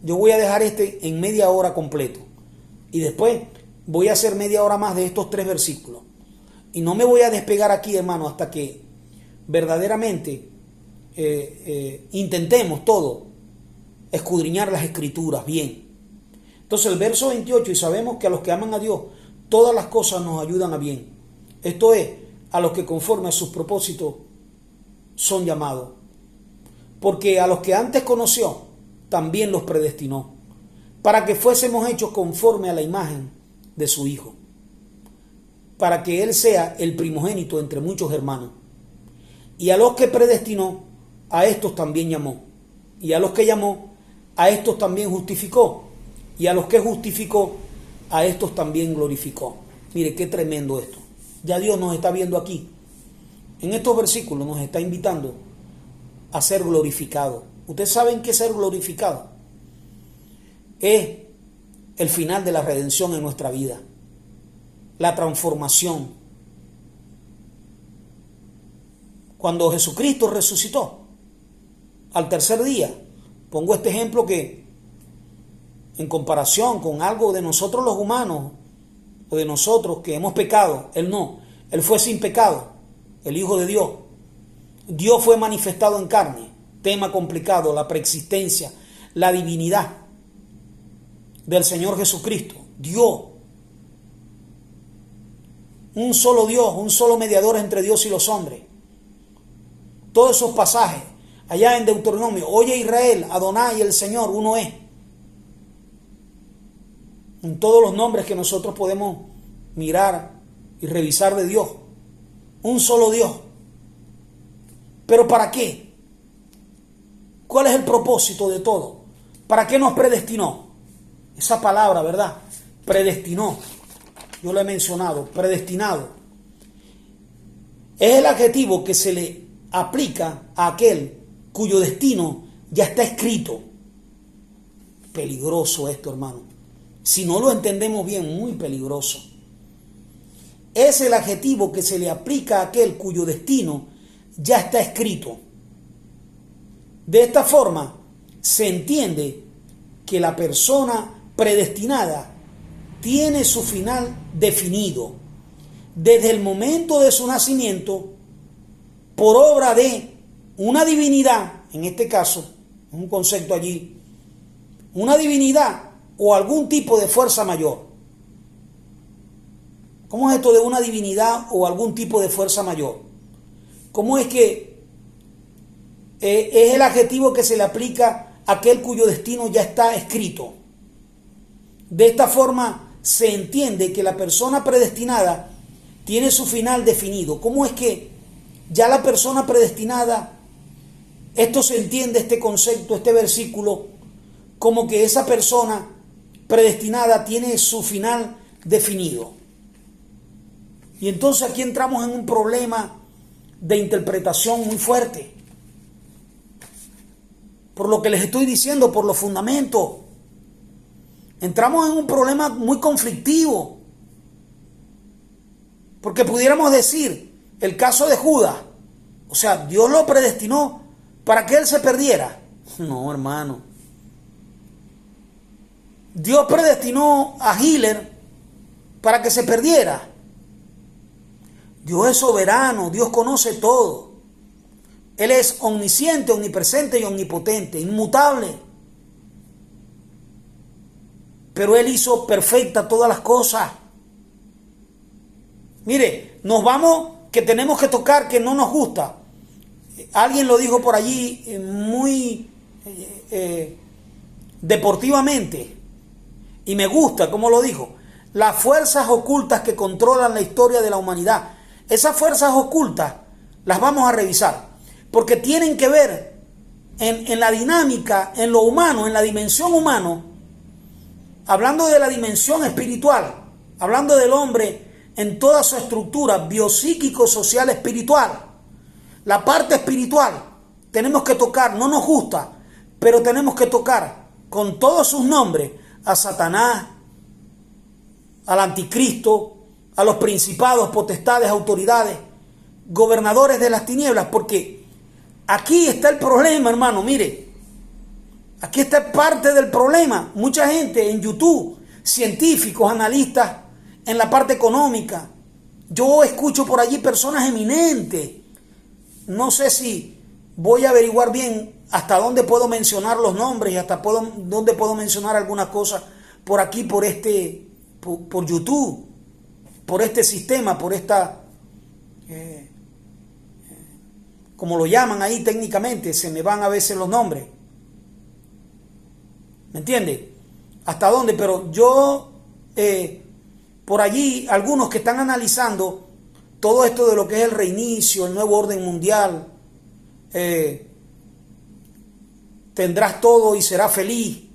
yo voy a dejar en media hora completo. Y después voy a hacer media hora más de estos 3 versículos. Y no me voy a despegar aquí, hermano, hasta que verdaderamente intentemos todo escudriñar las Escrituras bien. Entonces el verso 28, y sabemos que a los que aman a Dios, todas las cosas nos ayudan a bien. Esto es, a los que conforme a sus propósitos son llamados. Porque a los que antes conoció, también los predestinó, para que fuésemos hechos conforme a la imagen de su Hijo, para que Él sea el primogénito entre muchos hermanos. Y a los que predestinó, a estos también llamó. Y a los que llamó, a estos también justificó. Y a los que justificó, a estos también glorificó. Mire, qué tremendo esto. Ya Dios nos está viendo aquí. En estos versículos nos está invitando a ser glorificado. ¿Ustedes saben qué es ser glorificado? Es el final de la redención en nuestra vida. La transformación. Cuando Jesucristo resucitó al tercer día, pongo este ejemplo que en comparación con algo de nosotros los humanos o de nosotros que hemos pecado, Él no, Él fue sin pecado, el Hijo de Dios. Dios fue manifestado en carne, tema complicado, la preexistencia, la divinidad. del Señor Jesucristo. Dios. Un solo Dios, un solo mediador entre Dios y los hombres. Todos esos pasajes, allá en Deuteronomio, oye Israel, Adonai, el Señor, uno es. En todos los nombres que nosotros podemos mirar y revisar de Dios. Un solo Dios. ¿Pero para qué? ¿Cuál es el propósito de todo? ¿Para qué nos predestinó? Esa palabra, ¿verdad? Predestinó. Yo lo he mencionado, predestinado. Es el adjetivo que se le aplica a aquel cuyo destino ya está escrito. Peligroso esto, hermano. Si no lo entendemos bien, muy peligroso. Es el adjetivo que se le aplica a aquel cuyo destino ya está escrito. De esta forma, se entiende que la persona predestinada tiene su final definido desde el momento de su nacimiento por obra de una divinidad, en este caso, es un concepto allí, una divinidad o algún tipo de fuerza mayor. ¿Cómo es esto de una divinidad o algún tipo de fuerza mayor? ¿Cómo es que es el adjetivo que se le aplica a aquel cuyo destino ya está escrito? De esta forma se entiende que la persona predestinada tiene su final definido. ¿Cómo es que ya la persona predestinada, esto se entiende, este concepto, este versículo, como que esa persona predestinada tiene su final definido? Y entonces aquí entramos en un problema de interpretación muy fuerte. Por lo que les estoy diciendo, por los fundamentos. Entramos en un problema muy conflictivo. Porque pudiéramos decir, el caso de Judas, o sea, Dios lo predestinó para que él se perdiera. No, hermano. Dios predestinó a Hitler para que se perdiera. Dios es soberano, Dios conoce todo. Él es omnisciente, omnipresente y omnipotente, inmutable. Pero Él hizo perfecta todas las cosas. Mire, nos vamos, que tenemos que tocar, que no nos gusta. Alguien lo dijo por allí muy deportivamente. Y me gusta cómo lo dijo. Las fuerzas ocultas que controlan la historia de la humanidad. Esas fuerzas ocultas las vamos a revisar. Porque tienen que ver en la dinámica, en lo humano, en la dimensión humana. Hablando de la dimensión espiritual. Hablando del hombre en toda su estructura biopsíquico, social, espiritual. La parte espiritual tenemos que tocar, no nos gusta, pero tenemos que tocar con todos sus nombres a Satanás, al anticristo, a los principados, potestades, autoridades, gobernadores de las tinieblas, porque aquí está el problema, hermano, mire, aquí está parte del problema. Mucha gente en YouTube, científicos, analistas, en la parte económica, yo escucho por allí personas eminentes, no sé si voy a averiguar bien hasta dónde puedo mencionar los nombres y hasta dónde puedo mencionar algunas cosas por aquí, por YouTube, por este sistema, por esta, como lo llaman ahí técnicamente, se me van a veces los nombres. ¿Me entiende? ¿Hasta dónde? Pero yo, por allí, algunos que están analizando todo esto de lo que es el reinicio, el nuevo orden mundial, tendrás todo y serás feliz,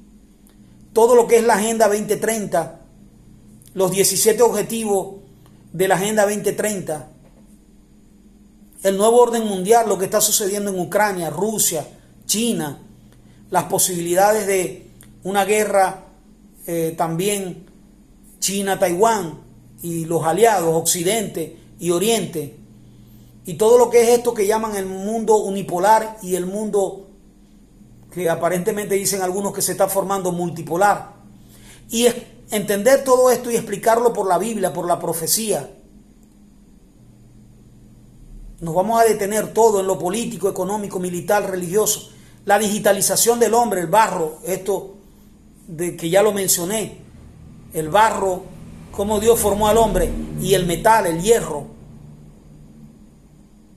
todo lo que es la Agenda 2030, los 17 objetivos de la Agenda 2030, el nuevo orden mundial, lo que está sucediendo en Ucrania, Rusia, China, las posibilidades de una guerra también China-Taiwán y los aliados Occidente y Oriente, y todo lo que es esto que llaman el mundo unipolar y el mundo que aparentemente dicen algunos que se está formando multipolar. Y entender todo esto y explicarlo por la Biblia, por la profecía. Nos vamos a detener todo en lo político, económico, militar, religioso. La digitalización del hombre, el barro, esto de que ya lo mencioné, el barro, cómo Dios formó al hombre, y el metal, el hierro.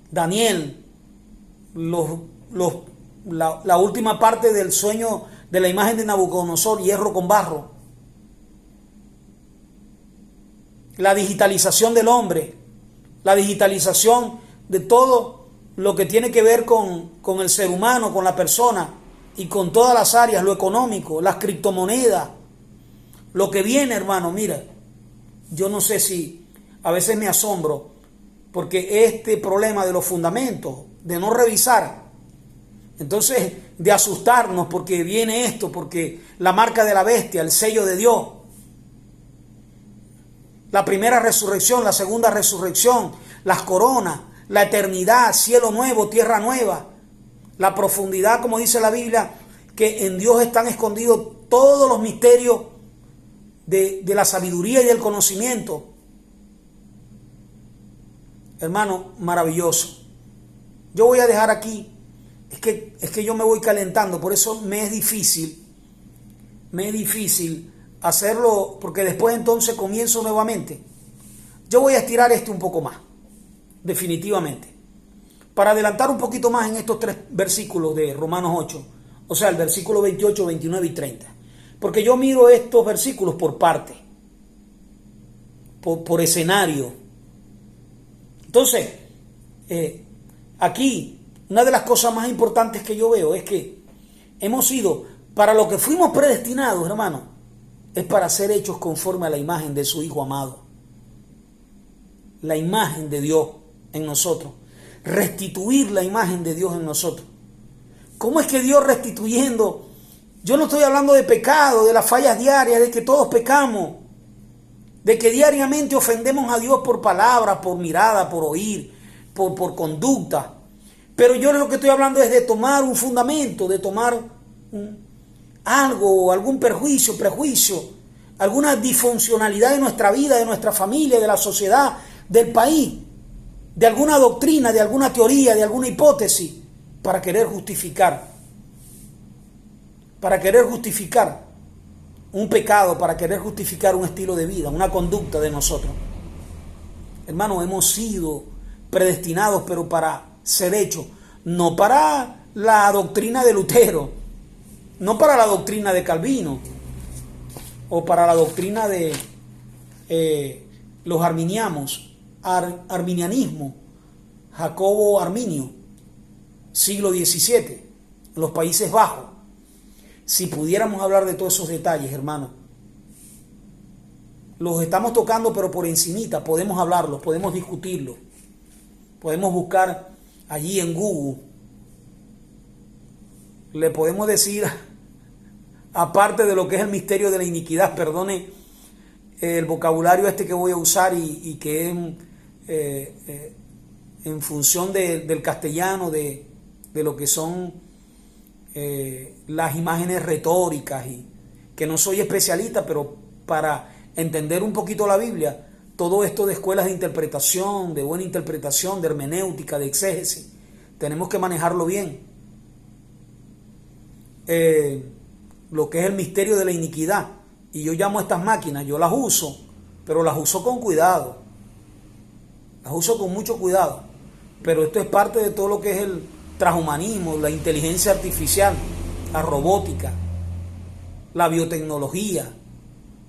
Daniel, la última parte del sueño de la imagen de Nabucodonosor, hierro con barro. La digitalización del hombre, la digitalización de todo lo que tiene que ver con el ser humano, con la persona y con todas las áreas, lo económico, las criptomonedas, lo que viene, hermano. Mira, yo no sé si a veces me asombro porque este problema de los fundamentos, de no revisar, entonces de asustarnos porque viene esto, porque la marca de la bestia, el sello de Dios, la primera resurrección, la segunda resurrección, las coronas, la eternidad, cielo nuevo, tierra nueva, la profundidad, como dice la Biblia, que en Dios están escondidos todos los misterios de la sabiduría y del conocimiento. Hermano, maravilloso. Yo voy a dejar aquí, es que yo me voy calentando, por eso me es difícil hacerlo, porque después entonces comienzo nuevamente. Yo voy a estirar esto un poco más, definitivamente, para adelantar un poquito más en estos 3 versículos de Romanos 8, o sea, el versículo 28, 29 y 30, porque yo miro estos versículos por parte, por escenario. Entonces, aquí, una de las cosas más importantes que yo veo es que hemos sido, para lo que fuimos predestinados, hermano, es para ser hechos conforme a la imagen de su Hijo amado. La imagen de Dios en nosotros. Restituir la imagen de Dios en nosotros. ¿Cómo es que Dios restituyendo? Yo no estoy hablando de pecado, de las fallas diarias, de que todos pecamos, de que diariamente ofendemos a Dios por palabra, por mirada, por oír, por conducta. Pero yo lo que estoy hablando es de tomar un fundamento, de tomar algo, algún prejuicio, alguna disfuncionalidad de nuestra vida, de nuestra familia, de la sociedad, del país, de alguna doctrina, de alguna teoría, de alguna hipótesis, para querer justificar un pecado, para querer justificar un estilo de vida, una conducta de nosotros. Hermanos, hemos sido predestinados, pero para ser hechos, no para la doctrina de Lutero, no para la doctrina de Calvino, o para la doctrina de los arminianismo, Jacobo Arminio, siglo XVII, en los Países Bajos. Si pudiéramos hablar de todos esos detalles, hermano, los estamos tocando, pero por encimita, podemos hablarlos, podemos discutirlos, podemos buscar allí en Google, le podemos decir, aparte de lo que es el misterio de la iniquidad, perdone el vocabulario este que voy a usar y que es en función del castellano, de lo que son las imágenes retóricas, y que no soy especialista, pero para entender un poquito la Biblia, todo esto de escuelas de interpretación, de buena interpretación, de hermenéutica, de exégesis, tenemos que manejarlo bien. Lo que es el misterio de la iniquidad, y yo llamo a estas máquinas, yo las uso, pero las uso con cuidado, las uso con mucho cuidado, pero esto es parte de todo lo que es el transhumanismo, la inteligencia artificial, la robótica, la biotecnología,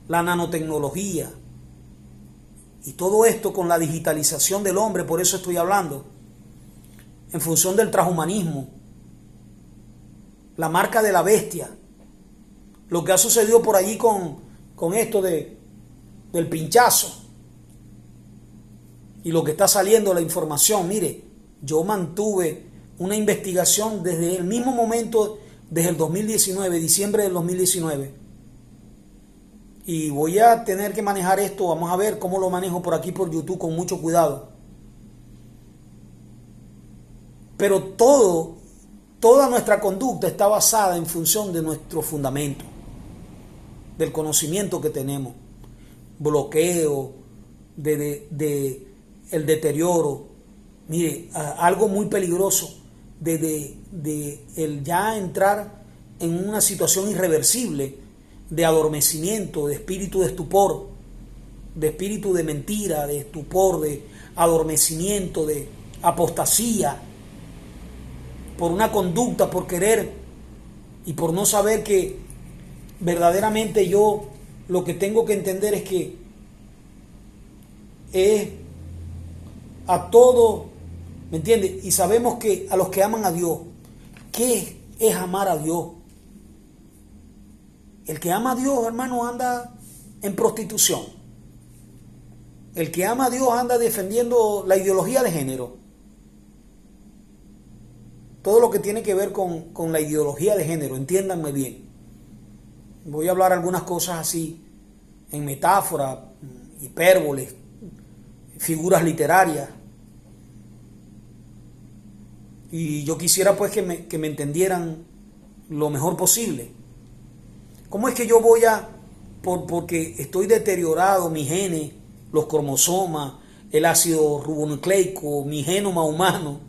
la nanotecnología, y todo esto con la digitalización del hombre. Por eso estoy hablando en función del transhumanismo, la marca de la bestia, lo que ha sucedido por allí con esto del pinchazo, y lo que está saliendo, la información. Mire, yo mantuve una investigación desde el mismo momento, desde el 2019, diciembre del 2019, y voy a tener que manejar esto. Vamos a ver cómo lo manejo por aquí, por YouTube, con mucho cuidado. Pero toda nuestra conducta está basada en función de nuestro fundamento, del conocimiento que tenemos, bloqueo, de el deterioro. Mire, algo muy peligroso de el ya entrar en una situación irreversible, de adormecimiento, de espíritu de estupor, de espíritu de mentira, de estupor, de adormecimiento, de apostasía, por una conducta, por querer y por no saber que verdaderamente yo lo que tengo que entender es que es a todo, ¿me entiendes? Y sabemos que a los que aman a Dios, ¿qué es amar a Dios? El que ama a Dios, hermano, anda en prostitución. El que ama a Dios anda defendiendo la ideología de género. Todo lo que tiene que ver con la ideología de género, entiéndanme bien. Voy a hablar algunas cosas así, en metáfora, hipérboles, figuras literarias. Y yo quisiera pues que me entendieran lo mejor posible. ¿Cómo es que yo voy porque estoy deteriorado, mis genes, los cromosomas, el ácido ribonucleico, mi genoma humano?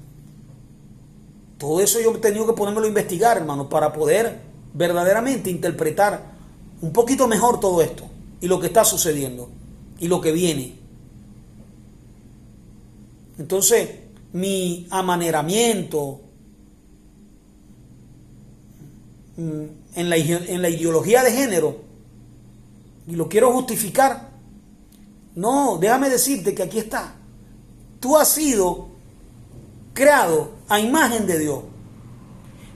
Todo eso yo he tenido que ponérmelo a investigar, hermano, para poder verdaderamente interpretar un poquito mejor todo esto y lo que está sucediendo y lo que viene. Entonces, mi amaneramiento en la ideología de género, y lo quiero justificar, no, déjame decirte que aquí está. Tú has sido creado a imagen de Dios.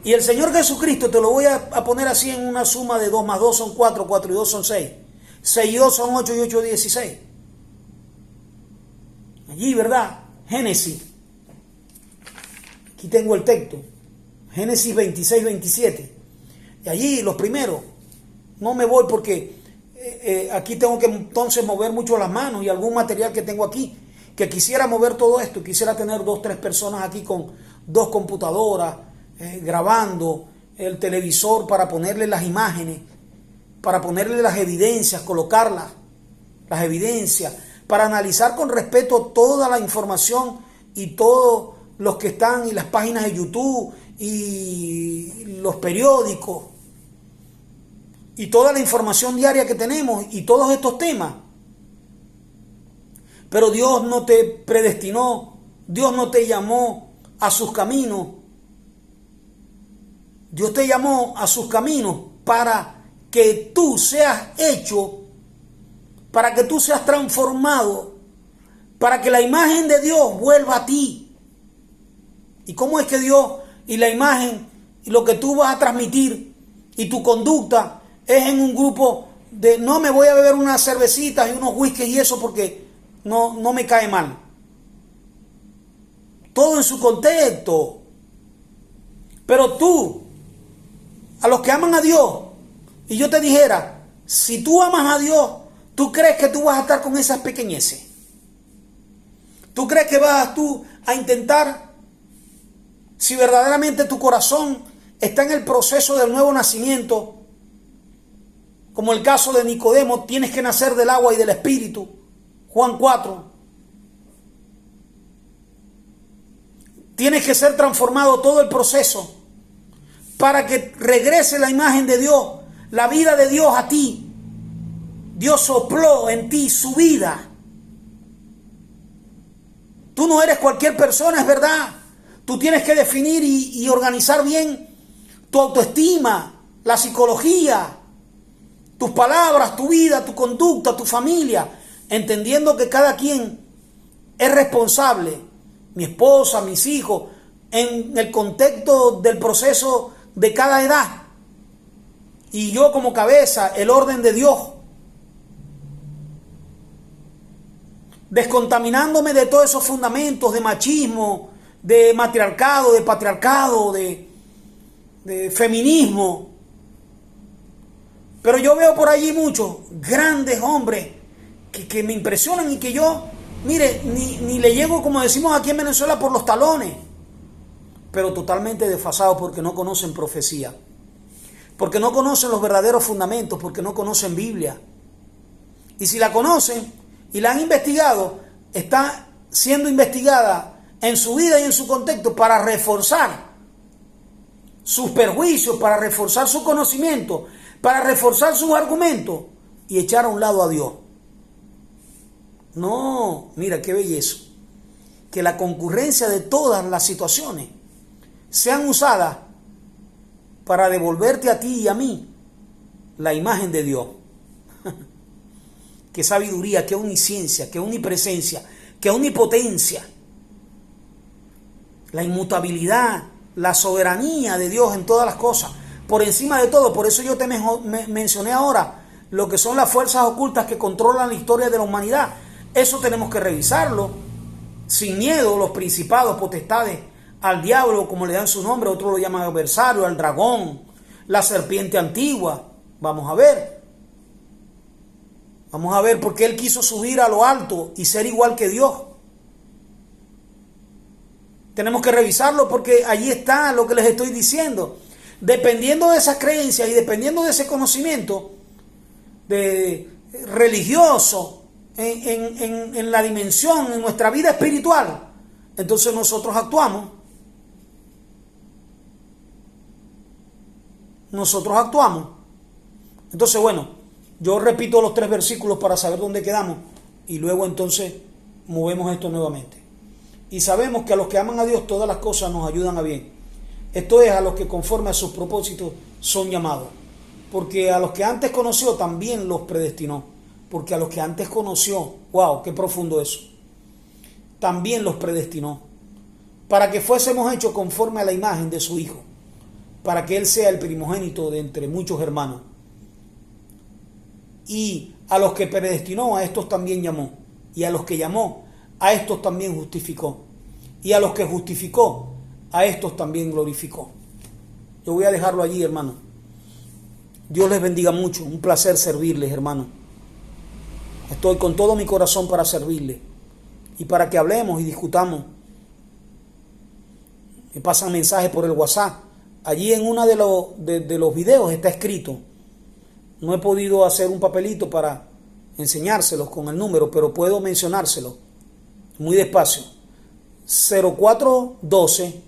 Y el Señor Jesucristo, te lo voy a poner así en una suma de 2 más 2 son 4, 4 y 2 son 6. 6 y 2 son 8 y 8 16. Allí, ¿verdad? Génesis. Aquí tengo el texto. Génesis 26, 27. Y allí los primeros. No me voy porque aquí tengo que entonces mover mucho las manos y algún material que tengo aquí. Que quisiera mover todo esto. Quisiera tener 2, 3 personas aquí con 2 computadoras. Grabando el televisor para ponerle las imágenes, para ponerle las evidencias, colocarlas, las evidencias, para analizar con respeto toda la información y todos los que están y las páginas de YouTube y los periódicos y toda la información diaria que tenemos y todos estos temas. Pero Dios no te predestinó, Dios no te llamó a sus caminos. Dios te llamó a sus caminos para que tú seas hecho, para que tú seas transformado, para que la imagen de Dios vuelva a ti. ¿Y cómo es que Dios y la imagen y lo que tú vas a transmitir y tu conducta es en un grupo de no me voy a beber unas cervecitas y unos whiskies y eso porque no me cae mal? Todo en su contexto. Pero tú, a los que aman a Dios, y yo te dijera, si tú amas a Dios, ¿tú crees que tú vas a estar con esas pequeñeces? ¿Tú crees que vas tú a intentar, si verdaderamente tu corazón está en el proceso del nuevo nacimiento, como el caso de Nicodemo, tienes que nacer del agua y del Espíritu, Juan 4, tienes que ser transformado todo el proceso, para que regrese la imagen de Dios, la vida de Dios a ti? Dios sopló en ti su vida. Tú no eres cualquier persona, es verdad. Tú tienes que definir y organizar bien tu autoestima, la psicología, tus palabras, tu vida, tu conducta, tu familia, entendiendo que cada quien es responsable. Mi esposa, mis hijos, en el contexto del proceso de cada edad, y yo como cabeza, el orden de Dios, descontaminándome de todos esos fundamentos de machismo, de matriarcado, de patriarcado, de feminismo. Pero yo veo por allí muchos grandes hombres que me impresionan y que yo, mire, ni le llego, como decimos aquí en Venezuela, por los talones. Pero totalmente desfasados porque no conocen profecía, porque no conocen los verdaderos fundamentos, porque no conocen Biblia. Y si la conocen y la han investigado, está siendo investigada en su vida y en su contexto para reforzar sus perjuicios, para reforzar su conocimiento, para reforzar sus argumentos y echar a un lado a Dios. No, mira qué belleza. Que la concurrencia de todas las situaciones sean usadas para devolverte a ti y a mí la imagen de Dios. Qué sabiduría, qué omnisciencia, qué omnipresencia, qué omnipotencia. La inmutabilidad, la soberanía de Dios en todas las cosas. Por encima de todo, por eso yo te mencioné ahora lo que son las fuerzas ocultas que controlan la historia de la humanidad. Eso tenemos que revisarlo sin miedo. Los principados, potestades, al diablo, como le dan su nombre, otros lo llaman adversario, al dragón, la serpiente antigua. Vamos a ver por qué él quiso subir a lo alto y ser igual que Dios. Tenemos que revisarlo porque allí está lo que les estoy diciendo. Dependiendo de esas creencias y dependiendo de ese conocimiento religioso en la dimensión, en nuestra vida espiritual, entonces nosotros actuamos. Entonces, bueno, yo repito los 3 versículos para saber dónde quedamos y luego entonces movemos esto nuevamente. Y sabemos que a los que aman a Dios todas las cosas nos ayudan a bien. Esto es, a los que conforme a sus propósitos son llamados. Porque a los que antes conoció también los predestinó. Porque a los que antes conoció, wow, qué profundo eso, también los predestinó. Para que fuésemos hechos conforme a la imagen de su Hijo. Para que Él sea el primogénito de entre muchos hermanos. Y a los que predestinó, a estos también llamó. Y a los que llamó, a estos también justificó. Y a los que justificó, a estos también glorificó. Yo voy a dejarlo allí, hermano. Dios les bendiga mucho. Un placer servirles, hermano. Estoy con todo mi corazón para servirles. Y para que hablemos y discutamos. Me pasan mensajes por el WhatsApp. Allí en uno de los videos está escrito. No he podido hacer un papelito para enseñárselos con el número, pero puedo mencionárselo muy despacio. 0412,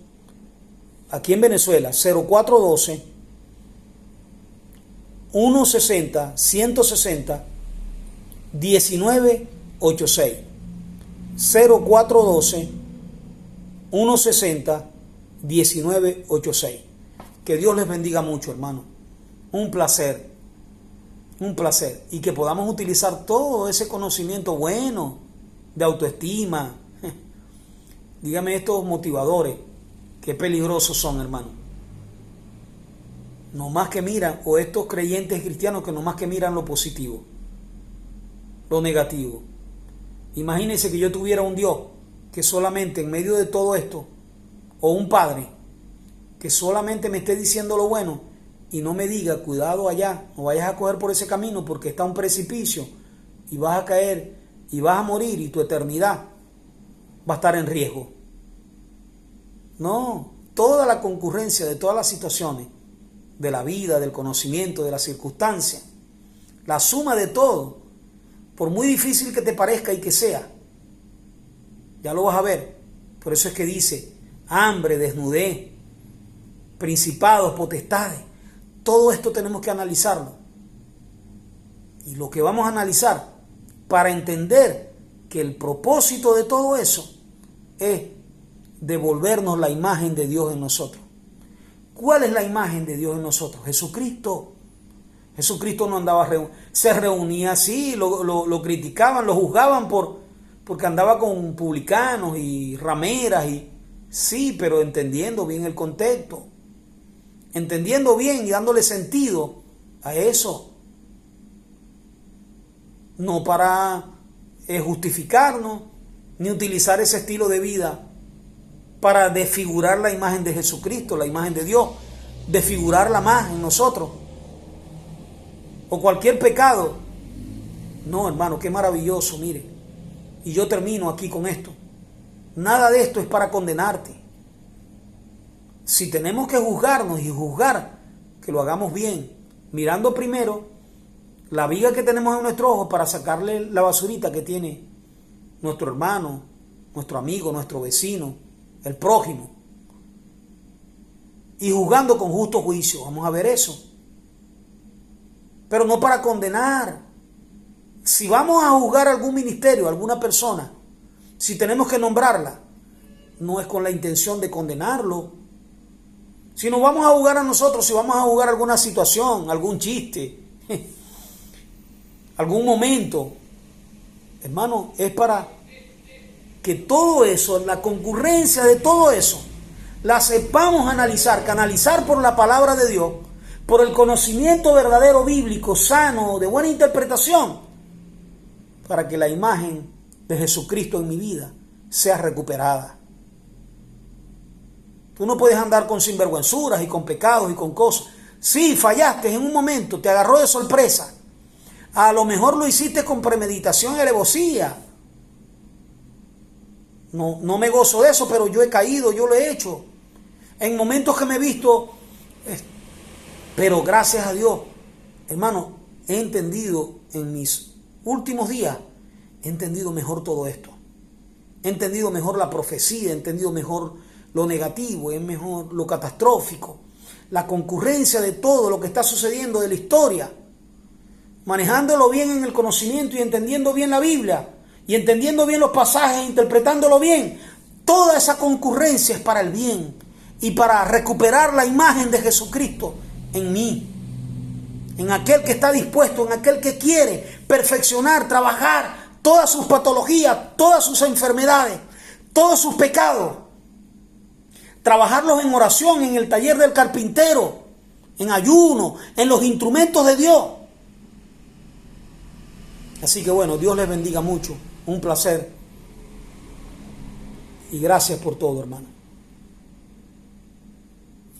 aquí en Venezuela, 0412 160 160 1986. 0412 160 1986. Que Dios les bendiga mucho, hermano. Un placer. Y que podamos utilizar todo ese conocimiento bueno de autoestima. Dígame estos motivadores, qué peligrosos son, hermano. No más que miran, o estos creyentes cristianos que no más que miran lo positivo, lo negativo. Imagínense que yo tuviera un Dios que solamente en medio de todo esto, o un Padre que solamente me esté diciendo lo bueno y no me diga, cuidado allá, no vayas a coger por ese camino porque está un precipicio y vas a caer y vas a morir y tu eternidad va a estar en riesgo. No, toda la concurrencia de todas las situaciones, de la vida, del conocimiento, de las circunstancias, la suma de todo, por muy difícil que te parezca y que sea, ya lo vas a ver. Por eso es que dice, hambre, desnudez, principados, potestades, todo esto tenemos que analizarlo. Y lo que vamos a analizar para entender que el propósito de todo eso es devolvernos la imagen de Dios en nosotros. ¿Cuál es la imagen de Dios en nosotros? Jesucristo. Jesucristo no andaba, se reunía así, lo criticaban, lo juzgaban porque andaba con publicanos y rameras, sí, pero entendiendo bien el contexto, entendiendo bien y dándole sentido a eso. No para justificarnos, ni utilizar ese estilo de vida para desfigurar la imagen de Jesucristo, la imagen de Dios, desfigurarla más en nosotros, o cualquier pecado. No, hermano, qué maravilloso, mire. Y yo termino aquí con esto. Nada de esto es para condenarte. Si tenemos que juzgarnos y juzgar, que lo hagamos bien, mirando primero la viga que tenemos en nuestro ojo para sacarle la basurita que tiene nuestro hermano, nuestro amigo, nuestro vecino, el prójimo. Y juzgando con justo juicio. Vamos a ver eso. pero no para condenar. Si vamos a juzgar algún ministerio, alguna persona, si tenemos que nombrarla, no es con la intención de condenarlo. Si nos vamos a juzgar a nosotros, si vamos a juzgar alguna situación, algún chiste, algún momento, hermano, es para que todo eso, la concurrencia de todo eso, la sepamos analizar, canalizar por la palabra de Dios, por el conocimiento verdadero bíblico, sano, de buena interpretación, para que la imagen de Jesucristo en mi vida sea recuperada. Tú no puedes andar con sinvergüenzuras y con pecados y con cosas. Sí, fallaste en un momento, te agarró de sorpresa. A lo mejor lo hiciste con premeditación y alevosía. No me gozo de eso, pero yo he caído, yo lo he hecho. En momentos que me he visto, pero gracias a Dios, hermano, he entendido en mis últimos días, he entendido mejor todo esto. He entendido mejor la profecía, he entendido mejor lo negativo, es mejor lo catastrófico, la concurrencia de todo lo que está sucediendo de la historia, manejándolo bien en el conocimiento y entendiendo bien la Biblia, y entendiendo bien los pasajes, interpretándolo bien. Toda esa concurrencia es para el bien y para recuperar la imagen de Jesucristo en mí, en aquel que está dispuesto, en aquel que quiere perfeccionar, trabajar todas sus patologías, todas sus enfermedades, todos sus pecados, trabajarlos en oración, en el taller del carpintero, en ayuno, en los instrumentos de Dios. Así que bueno, Dios les bendiga mucho. Un placer. Y gracias por todo, hermano.